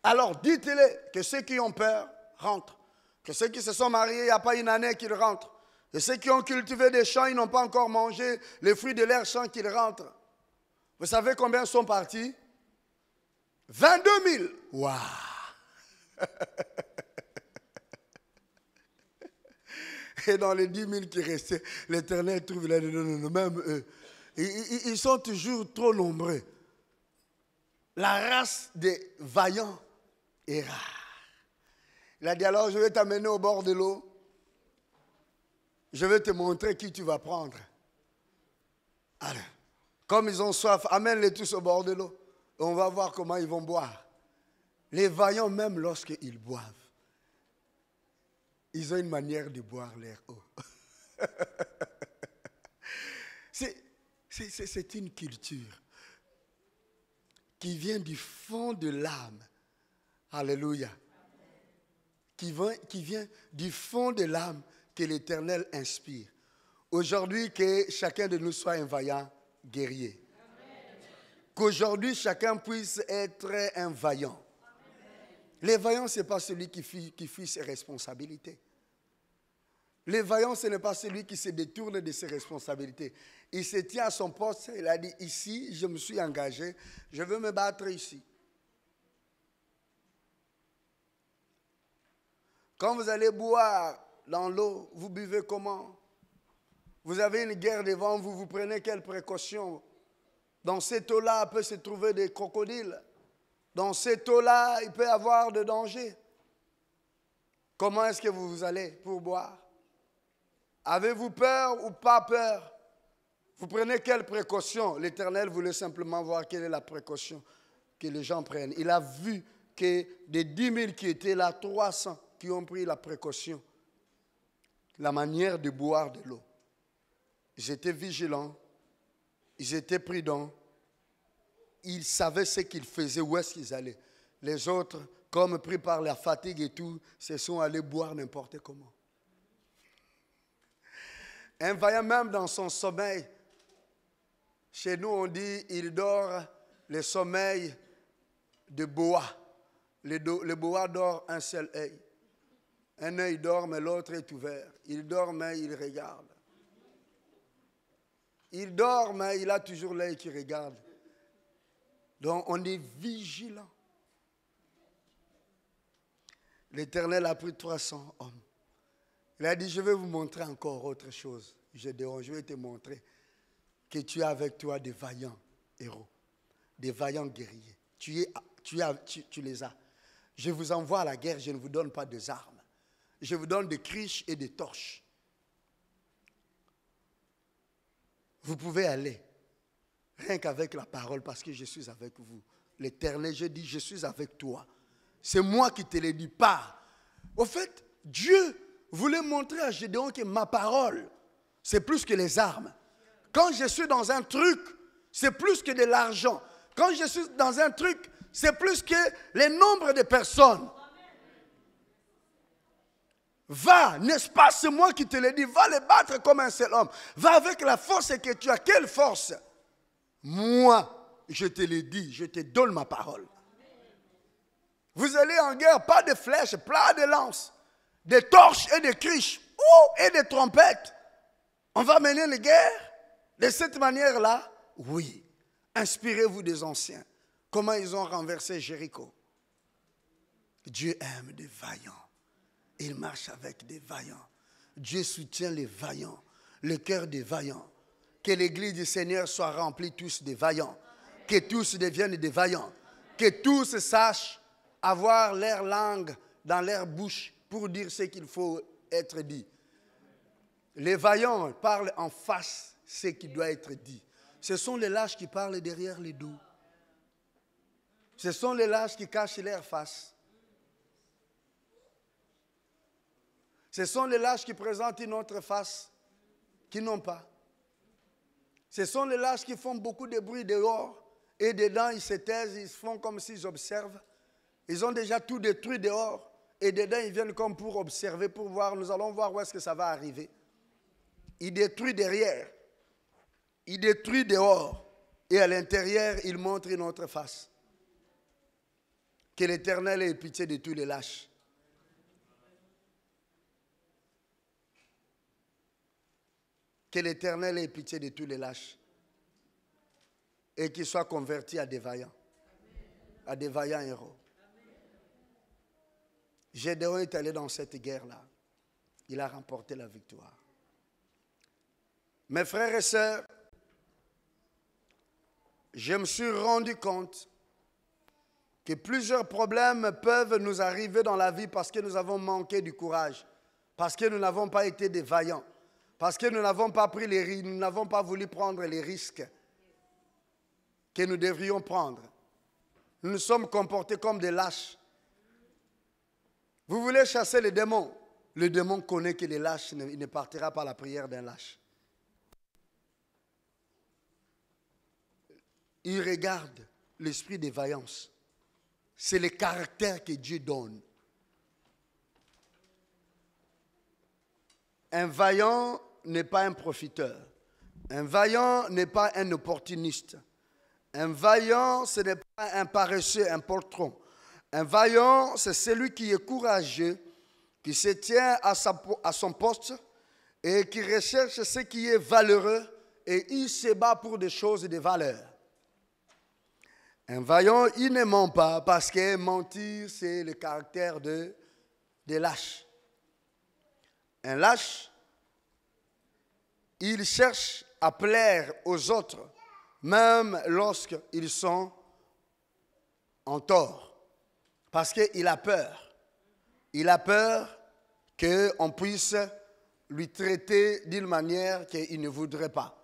S1: Alors dites-les que ceux qui ont peur rentrent. Que ceux qui se sont mariés, il n'y a pas une année qu'ils rentrent. Que ceux qui ont cultivé des champs, ils n'ont pas encore mangé les fruits de leurs champs qu'ils rentrent. Vous savez combien sont partis? 22 000. Waouh! Et dans les 10 000 qui restaient, l'Éternel trouve, il a dit, non, non, non, même eux, ils sont toujours trop nombreux. La race des vaillants est rare. Il a dit, alors je vais t'amener au bord de l'eau. Je vais te montrer qui tu vas prendre. Alors, comme ils ont soif, amène-les tous au bord de l'eau. On va voir comment ils vont boire. Les vaillants, même lorsqu'ils boivent, ils ont une manière de boire leur eau. C'est une culture qui vient du fond de l'âme. Alléluia. Qui vient du fond de l'âme que l'Éternel inspire. Aujourd'hui, que chacun de nous soit un vaillant guerrier. Qu'aujourd'hui, chacun puisse être un vaillant. Les vaillants, ce n'est pas celui qui fuit ses responsabilités. Les vaillants, ce n'est pas celui qui se détourne de ses responsabilités. Il se tient à son poste, il a dit, ici, je me suis engagé, je veux me battre ici. Quand vous allez boire dans l'eau, vous buvez comment? Vous avez une guerre devant vous, vous prenez quelles précautions? Dans cette eau-là, peut se trouver des crocodiles. Dans cette eau-là, il peut y avoir de danger. Comment est-ce que vous allez pour boire? Avez-vous peur ou pas peur? Vous prenez quelles précautions? L'Éternel voulait simplement voir quelle est la précaution que les gens prennent. Il a vu que des 10 000 qui étaient là, 300 qui ont pris la précaution, la manière de boire de l'eau. Ils étaient vigilants, ils étaient prudents, ils savaient ce qu'ils faisaient, où est-ce qu'ils allaient. Les autres, comme pris par la fatigue et tout, se sont allés boire n'importe comment. Un vaillant même dans son sommeil, chez nous on dit, il dort le sommeil de boa. Le boa dort un seul œil. Un œil dort, mais l'autre est ouvert. Il dort, mais il regarde. Il dort, mais il a toujours l'œil qui regarde. Donc, on est vigilant. L'Éternel a pris 300 hommes. Il a dit, je vais vous montrer encore autre chose. Je vais te montrer que tu as avec toi des vaillants héros, des vaillants guerriers. Tu les as. Je vous envoie à la guerre, je ne vous donne pas des armes. Je vous donne des criches et des torches. Vous pouvez aller, rien qu'avec la parole, parce que je suis avec vous. L'Éternel, je dis, je suis avec toi. C'est moi qui te l'ai dit, pas. Au fait, Dieu voulait montrer à Gédéon que ma parole, c'est plus que les armes. Quand je suis dans un truc, c'est plus que de l'argent. Quand je suis dans un truc, c'est plus que le nombre de personnes. Va, n'est-ce pas, c'est moi qui te l'ai dit, va les battre comme un seul homme. Va avec la force que tu as. Quelle force? Moi, je te l'ai dit, je te donne ma parole. Vous allez en guerre, pas de flèches, pas de lances, des torches et des criches, et des trompettes. On va mener les guerres de cette manière-là? Oui. Inspirez-vous des anciens. Comment ils ont renversé Jéricho. Dieu aime des vaillants. Il marche avec des vaillants. Dieu soutient les vaillants, le cœur des vaillants. Que l'église du Seigneur soit remplie tous de vaillants. Que tous deviennent des vaillants. Que tous sachent avoir leur langue dans leur bouche pour dire ce qu'il faut être dit. Les vaillants parlent en face ce qui doit être dit. Ce sont les lâches qui parlent derrière les dos. Ce sont les lâches qui cachent leur face. Ce sont les lâches qui présentent une autre face qui n'ont pas. Ce sont les lâches qui font beaucoup de bruit dehors et dedans ils se taisent, ils font comme s'ils observent. Ils ont déjà tout détruit dehors et dedans ils viennent comme pour observer, pour voir, nous allons voir où est-ce que ça va arriver. Ils détruisent derrière, ils détruisent dehors et à l'intérieur ils montrent une autre face. Que l'Éternel ait pitié de tous les lâches. Que l'Éternel ait pitié de tous les lâches. Et qu'ils soient convertis à des vaillants. À des vaillants héros. Gédéon est allé dans cette guerre-là. il a remporté la victoire. Mes frères et sœurs, je me suis rendu compte que plusieurs problèmes peuvent nous arriver dans la vie parce que nous avons manqué du courage, parce que nous n'avons pas été des vaillants, parce que nous n'avons pas pris les risques, nous n'avons pas voulu prendre les risques que nous devrions prendre. Nous nous sommes comportés comme des lâches. Vous voulez chasser les démons? Le démon connaît qu'il est lâche, il ne partira pas à la prière d'un lâche. Il regarde l'esprit de vaillance. C'est le caractère que Dieu donne. Un vaillant n'est pas un profiteur. Un vaillant n'est pas un opportuniste. Un vaillant, ce n'est pas un paresseux, un poltron. Un vaillant, c'est celui qui est courageux, qui se tient à son poste et qui recherche ce qui est valeureux et il se bat pour des choses de valeur. Un vaillant, il ne ment pas parce que mentir, c'est le caractère des lâches. Un lâche, il cherche à plaire aux autres, même lorsqu'ils sont en tort. Parce qu'il a peur. Il a peur qu'on puisse lui traiter d'une manière qu'il ne voudrait pas.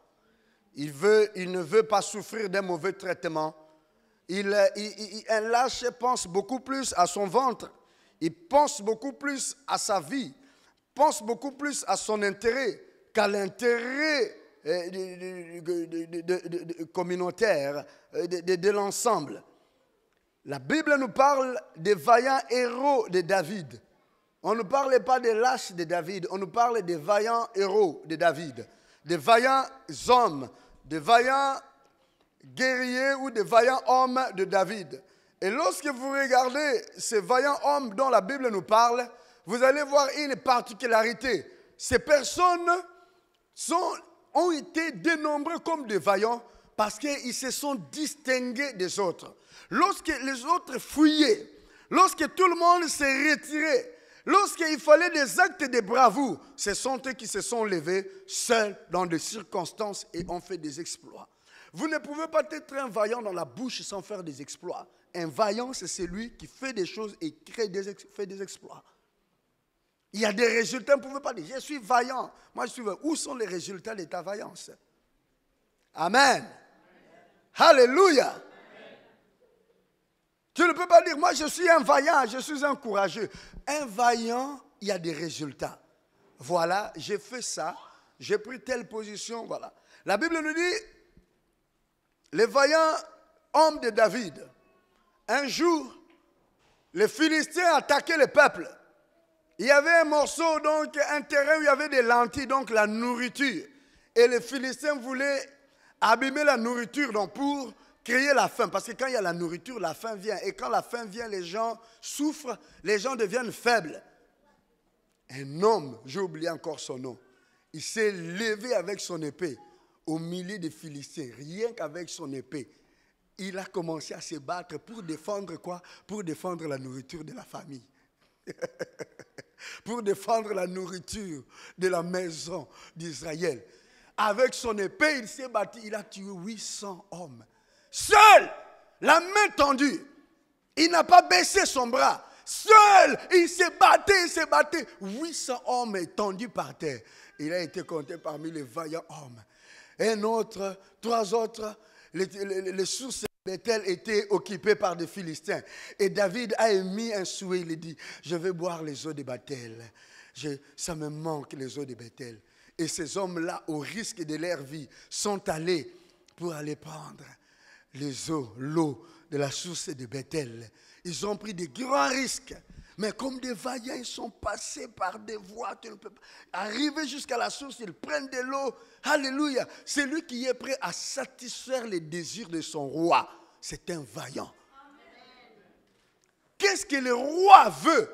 S1: Il ne veut pas souffrir d'un mauvais traitement. Un lâche pense beaucoup plus à son ventre. Il pense beaucoup plus à sa vie. Pense beaucoup plus à son intérêt qu'à l'intérêt communautaire de l'ensemble. La Bible nous parle des vaillants héros de David. On ne parle pas des lâches de David, on nous parle des vaillants héros de David. Des vaillants hommes, des vaillants guerriers ou des vaillants hommes de David. Et lorsque vous regardez ces vaillants hommes dont la Bible nous parle, vous allez voir une particularité. Ces personnes ont été dénombrées comme des vaillants parce qu'ils se sont distingués des autres. Lorsque les autres fuyaient, lorsque tout le monde s'est retiré, lorsqu'il fallait des actes de bravoure, ce sont eux qui se sont levés seuls dans des circonstances et ont fait des exploits. Vous ne pouvez pas être un vaillant dans la bouche sans faire des exploits. Un vaillant, c'est celui qui fait des choses et fait des exploits. Il y a des résultats, vous ne pouvez pas dire, je suis vaillant. Moi, je suis vaillant. Où sont les résultats de ta vaillance? Amen. Alléluia. Amen. Tu ne peux pas dire, moi, je suis un vaillant, je suis un courageux. Un vaillant, il y a des résultats. Voilà, j'ai fait ça, j'ai pris telle position, voilà. La Bible nous dit, les vaillants hommes de David, un jour, les Philistins attaquaient le peuple. Il y avait un morceau, donc un terrain où il y avait des lentilles, donc la nourriture. Et les Philistins voulaient abîmer la nourriture donc pour créer la faim. Parce que quand il y a la nourriture, la faim vient. Et quand la faim vient, les gens souffrent, les gens deviennent faibles. Un homme, j'ai oublié encore son nom, il s'est levé avec son épée au milieu des Philistins, rien qu'avec son épée. Il a commencé à se battre pour défendre quoi? Pour défendre la nourriture de la famille. Pour défendre la nourriture de la maison d'Israël. Avec son épée, il s'est battu, il a tué 800 hommes. Seul, la main tendue, il n'a pas baissé son bras. Seul, il s'est battu. 800 hommes tendus par terre. Il a été compté parmi les vaillants hommes. Un autre, 3 autres, les sources de Bethel étaient occupées par des Philistins. Et David a émis un souhait, il a dit, je vais boire les eaux de Bethel. Ça me manque les eaux de Bethel. Et ces hommes-là, au risque de leur vie, sont allés pour aller prendre les eaux, l'eau de la source de Bethel. Ils ont pris des grands risques. Mais comme des vaillants, ils sont passés par des voies. Tu ne peux pas arriver jusqu'à la source, ils prennent de l'eau. Alléluia. C'est lui qui est prêt à satisfaire les désirs de son roi. C'est un vaillant. Qu'est-ce que le roi veut?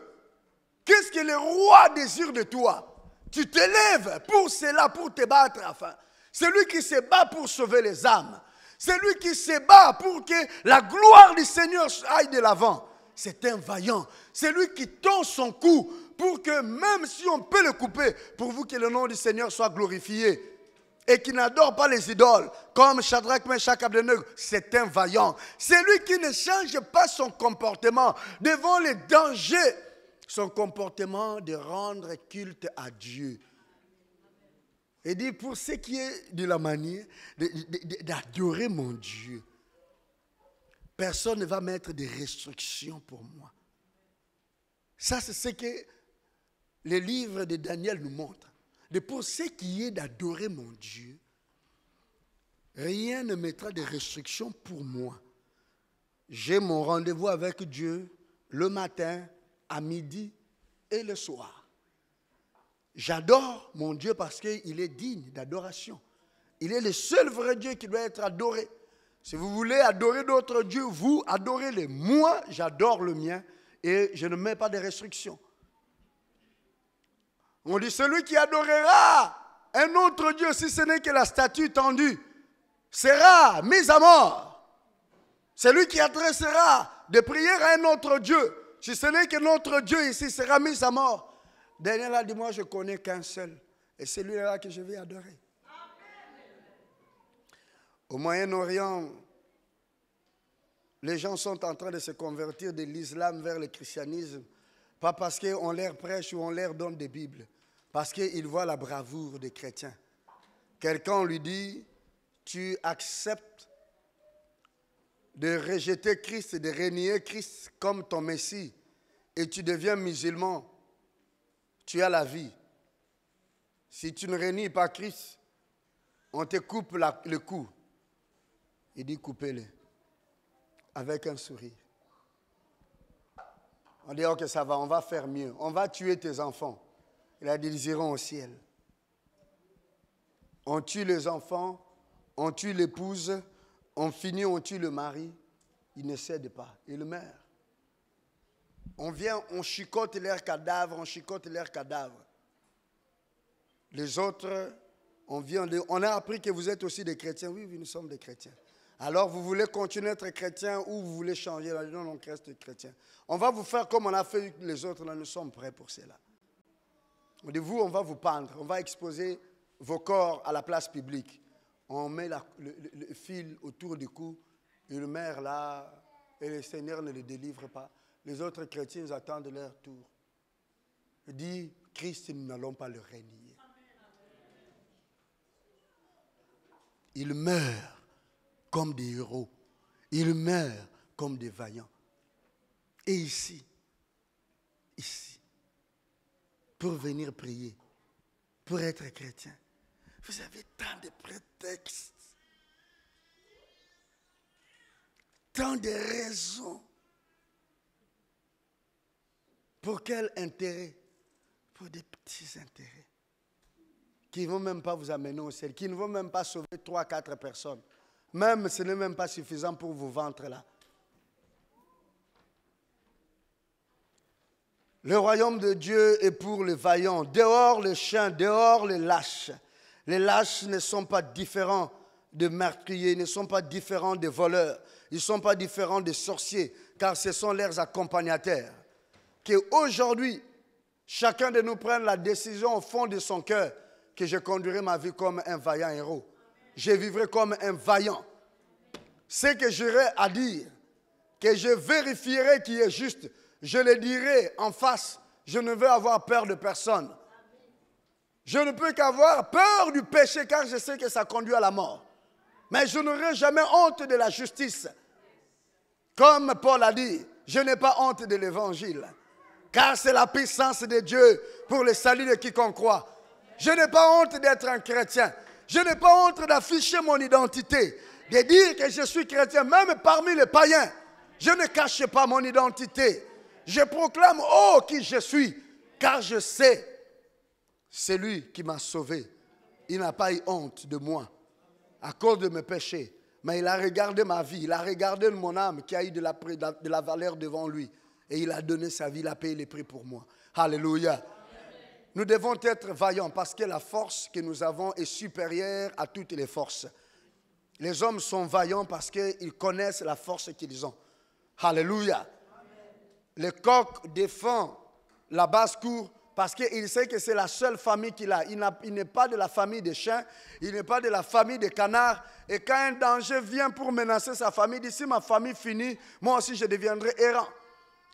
S1: Qu'est-ce que le roi désire de toi? Tu te lèves pour cela, pour te battre enfin. C'est lui qui se bat pour sauver les âmes. C'est lui qui se bat pour que la gloire du Seigneur aille de l'avant. C'est un vaillant. C'est lui qui tend son cou pour que même si on peut le couper, pour vous que le nom du Seigneur soit glorifié. Et qui n'adore pas les idoles, comme Shadrach, Meshach, Abednego, c'est un vaillant. C'est lui qui ne change pas son comportement devant les dangers. Son comportement de rendre culte à Dieu. Et dit, pour ce qui est de la manière d'adorer mon Dieu, personne ne va mettre des restrictions pour moi. Ça, c'est ce que les livres de Daniel nous montrent. Et pour ce qui est d'adorer mon Dieu, rien ne mettra de restrictions pour moi. J'ai mon rendez-vous avec Dieu le matin, à midi et le soir. J'adore mon Dieu parce qu'il est digne d'adoration. Il est le seul vrai Dieu qui doit être adoré. Si vous voulez adorer d'autres dieux, vous adorez-les. Moi, j'adore le mien et je ne mets pas de restrictions. On dit, celui qui adorera un autre Dieu, si ce n'est que la statue tendue, sera mis à mort. Celui qui adressera des prières à un autre Dieu, si ce n'est que notre Dieu ici, sera mis à mort. Daniel a dit, moi je ne connais qu'un seul, et c'est lui-là que je vais adorer. Au Moyen-Orient, les gens sont en train de se convertir de l'islam vers le christianisme, pas parce qu'on leur prêche ou on leur donne des Bibles, parce qu'ils voient la bravoure des chrétiens. Quelqu'un lui dit, tu acceptes de rejeter Christ et de renier Christ comme ton Messie, et tu deviens musulman, tu as la vie. Si tu ne renies pas Christ, on te coupe le cou. Il dit, coupez-le, avec un sourire. On dit, ok, ça va, on va faire mieux. On va tuer tes enfants. Il a dit, ils iront au ciel. On tue les enfants, on tue l'épouse, on finit, on tue le mari. Il ne cède pas, il meurt. On vient, on chicote leurs cadavres, on chicote leurs cadavres. Les autres, on a appris que vous êtes aussi des chrétiens. Oui, oui, nous sommes des chrétiens. Alors, vous voulez continuer à être chrétien ou vous voulez changer? Non, on reste chrétien. On va vous faire comme on a fait les autres, là, nous sommes prêts pour cela. On dit, vous, on va vous pendre, on va exposer vos corps à la place publique. On met le fil autour du cou, il meurt là, et le Seigneur ne le délivre pas. Les autres chrétiens attendent leur tour. Il dit, Christ, nous n'allons pas le renier. Il meurt comme des héros. Il meurt comme des vaillants. Et ici, pour venir prier, pour être chrétien, vous avez tant de prétextes, tant de raisons. Pour quel intérêt? Pour des petits intérêts qui ne vont même pas vous amener au ciel, qui ne vont même pas sauver 3-4 personnes. Même, ce n'est même pas suffisant pour vous vendre là. Le royaume de Dieu est pour les vaillants. Dehors les chiens, dehors les lâches. Les lâches ne sont pas différents de meurtriers, ils ne sont pas différents des voleurs, ils ne sont pas différents des sorciers, car ce sont leurs accompagnateurs. Qu'aujourd'hui, chacun de nous prenne la décision au fond de son cœur que je conduirai ma vie comme un vaillant héros. Je vivrai comme un vaillant. Ce que j'aurai à dire, que je vérifierai qui est juste, je le dirai en face. Je ne veux avoir peur de personne. Je ne peux qu'avoir peur du péché car je sais que ça conduit à la mort. Mais je n'aurai jamais honte de la justice. Comme Paul a dit, je n'ai pas honte de l'évangile. Car c'est la puissance de Dieu pour le salut de quiconque croit. Je n'ai pas honte d'être un chrétien. Je n'ai pas honte d'afficher mon identité. De dire que je suis chrétien, même parmi les païens. Je ne cache pas mon identité. Je proclame, oh, qui je suis. Car je sais, c'est lui qui m'a sauvé. Il n'a pas eu honte de moi à cause de mes péchés. Mais il a regardé ma vie, il a regardé mon âme qui a eu de la valeur devant lui. Et il a donné sa vie, il a payé le prix pour moi. Alléluia. Amen. Nous devons être vaillants parce que la force que nous avons est supérieure à toutes les forces. Les hommes sont vaillants parce qu'ils connaissent la force qu'ils ont. Alléluia. Amen. Le coq défend la basse-cour parce qu'il sait que c'est la seule famille qu'il a. Il n'est pas de la famille des chiens, il n'est pas de la famille des canards. Et quand un danger vient pour menacer sa famille, il dit, si ma famille finit, moi aussi je deviendrai errant.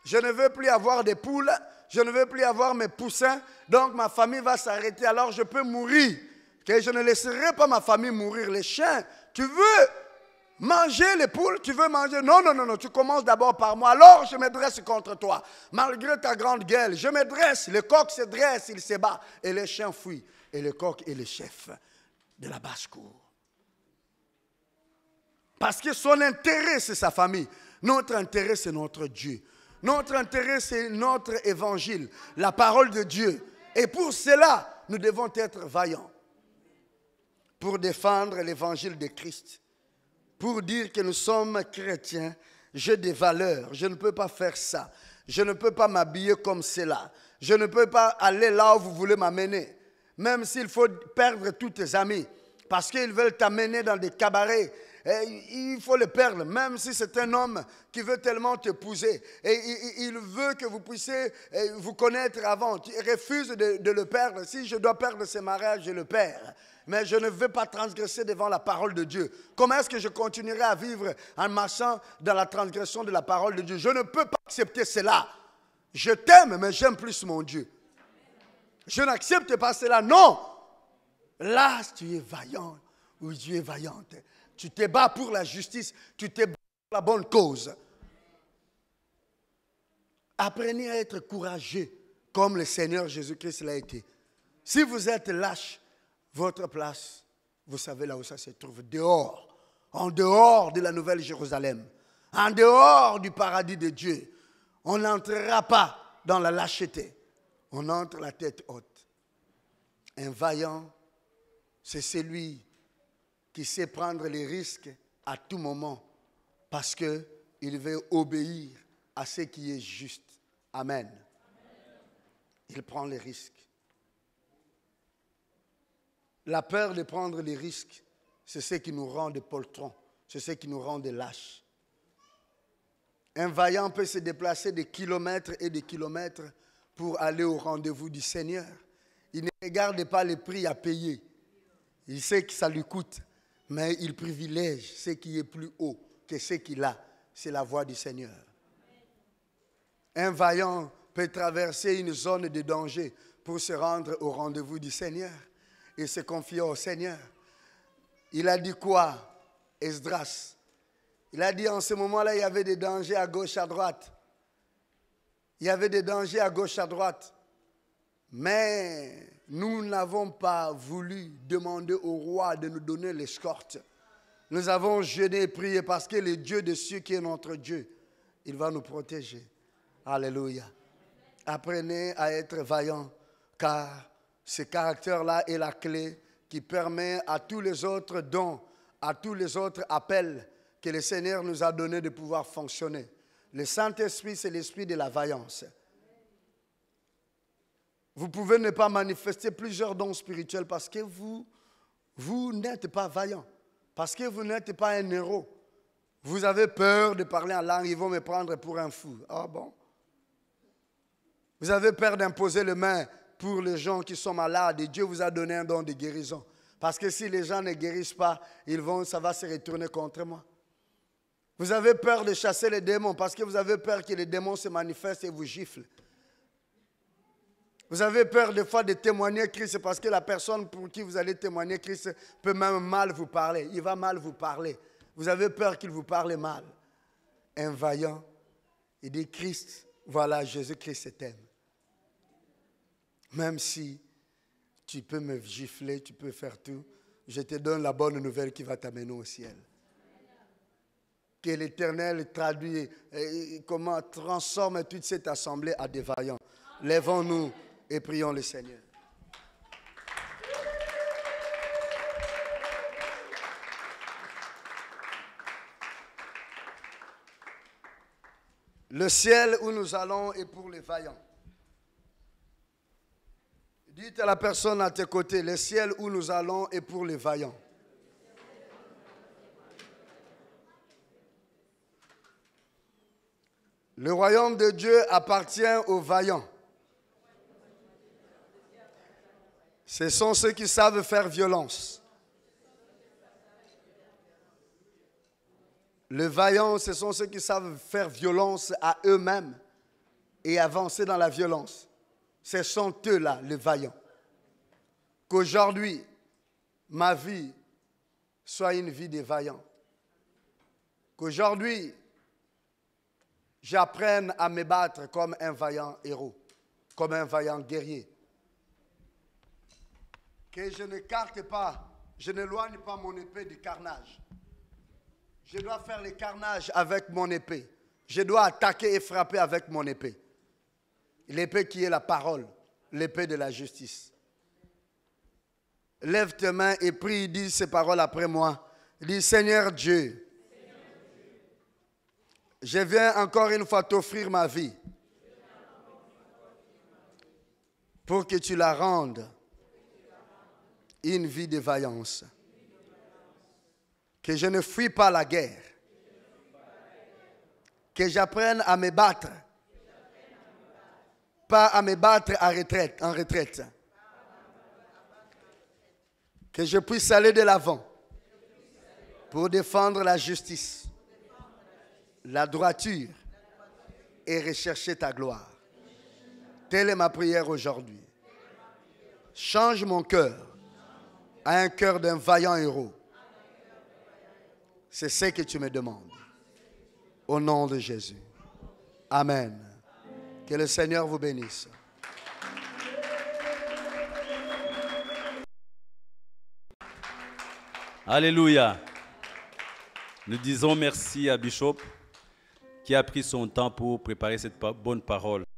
S1: Je ne veux plus avoir des poules, je ne veux plus avoir mes poussins, donc ma famille va s'arrêter, alors je peux mourir. Que je ne laisserai pas ma famille mourir. Les chiens, tu veux manger les poules, tu veux manger. Non, non, non, non, tu commences d'abord par moi. Alors je me dresse contre toi. Malgré ta grande gueule, je me dresse. Le coq se dresse, il se bat. Et les chiens fuient. Et le coq est le chef de la basse-cour. Parce que son intérêt, c'est sa famille. Notre intérêt, c'est notre Dieu. Notre intérêt, c'est notre évangile, la parole de Dieu. Et pour cela, nous devons être vaillants. Pour défendre l'évangile de Christ. Pour dire que nous sommes chrétiens, j'ai des valeurs, je ne peux pas faire ça. Je ne peux pas m'habiller comme cela. Je ne peux pas aller là où vous voulez m'amener. Même s'il faut perdre tous tes amis, parce qu'ils veulent t'amener dans des cabarets, il faut le perdre, même si c'est un homme qui veut tellement t'épouser. Et il veut que vous puissiez vous connaître avant. Tu refuses de le perdre. Si je dois perdre ce mariage, je le perds. Mais je ne veux pas transgresser devant la parole de Dieu. Comment est-ce que je continuerai à vivre en marchant dans la transgression de la parole de Dieu? Je ne peux pas accepter cela. Je t'aime, mais j'aime plus mon Dieu. Je n'accepte pas cela. Non. Là, tu es vaillant ou tu es vaillante. Tu te bats pour la justice. Tu te bats pour la bonne cause. Apprenez à être courageux comme le Seigneur Jésus-Christ l'a été. Si vous êtes lâche, votre place, vous savez là où ça se trouve, dehors, en dehors de la Nouvelle Jérusalem, en dehors du paradis de Dieu. On n'entrera pas dans la lâcheté, on entre la tête haute. Un vaillant, c'est celui qui sait prendre les risques à tout moment parce qu'il veut obéir à ce qui est juste. Amen. Il prend les risques. La peur de prendre les risques, c'est ce qui nous rend des poltrons, c'est ce qui nous rend des lâches. Un vaillant peut se déplacer des kilomètres et des kilomètres pour aller au rendez-vous du Seigneur. Il ne regarde pas les prix à payer. Il sait que ça lui coûte, mais il privilège ce qui est plus haut que ce qu'il a. C'est la voie du Seigneur. Un vaillant peut traverser une zone de danger pour se rendre au rendez-vous du Seigneur. Il se confie au Seigneur. Il a dit quoi? Esdras. Il a dit en ce moment-là, il y avait des dangers à gauche, à droite. Il y avait des dangers à gauche, à droite. Mais nous n'avons pas voulu demander au roi de nous donner l'escorte. Nous avons jeûné et prié parce que le Dieu de cieux qui est notre Dieu, il va nous protéger. Alléluia. Apprenez à être vaillant, car ce caractère-là est la clé qui permet à tous les autres dons, à tous les autres appels que le Seigneur nous a donnés de pouvoir fonctionner. Le Saint-Esprit, c'est l'esprit de la vaillance. Vous pouvez ne pas manifester plusieurs dons spirituels parce que vous n'êtes pas vaillant, parce que vous n'êtes pas un héros. Vous avez peur de parler en langue, ils vont me prendre pour un fou. Ah bon? Vous avez peur d'imposer les mains pour les gens qui sont malades et Dieu vous a donné un don de guérison. Parce que si les gens ne guérissent pas, ça va se retourner contre moi. Vous avez peur de chasser les démons parce que vous avez peur que les démons se manifestent et vous giflent. Vous avez peur des fois de témoigner Christ parce que la personne pour qui vous allez témoigner Christ peut même mal vous parler. Il va mal vous parler. Vous avez peur qu'il vous parle mal. Un vaillant, il dit Christ, voilà, Jésus-Christ t'aime. Même si tu peux me gifler, tu peux faire tout, je te donne la bonne nouvelle qui va t'amener au ciel. Que l'Éternel traduit, comment transforme toute cette assemblée à des vaillants. Lèvons-nous et prions le Seigneur. Le ciel où nous allons est pour les vaillants. Dites à la personne à tes côtés, le ciel où nous allons est pour les vaillants. Le royaume de Dieu appartient aux vaillants. Ce sont ceux qui savent faire violence. Les vaillants, ce sont ceux qui savent faire violence à eux-mêmes et avancer dans la violence. Ce sont eux-là, les vaillants. Qu'aujourd'hui, ma vie soit une vie de vaillants. Qu'aujourd'hui, j'apprenne à me battre comme un vaillant héros, comme un vaillant guerrier. Que je n'écarte pas, je n'éloigne pas mon épée du carnage. Je dois faire le carnage avec mon épée. Je dois attaquer et frapper avec mon épée. L'épée qui est la parole, l'épée de la justice. Lève tes mains et prie, dis ces paroles après moi. Dis, Seigneur Dieu, je viens encore une fois t'offrir ma vie pour que tu la rendes une vie de vaillance. Que je ne fuis pas la guerre. Que j'apprenne à me battre. Pas à me battre en retraite. Que je puisse aller de l'avant pour défendre la justice, la droiture et rechercher ta gloire. Telle est ma prière aujourd'hui. Change mon cœur à un cœur d'un vaillant héros. C'est ce que tu me demandes. Au nom de Jésus. Amen. Que le Seigneur vous bénisse.
S7: Alléluia. Nous disons merci à Bishop qui a pris son temps pour préparer cette bonne parole.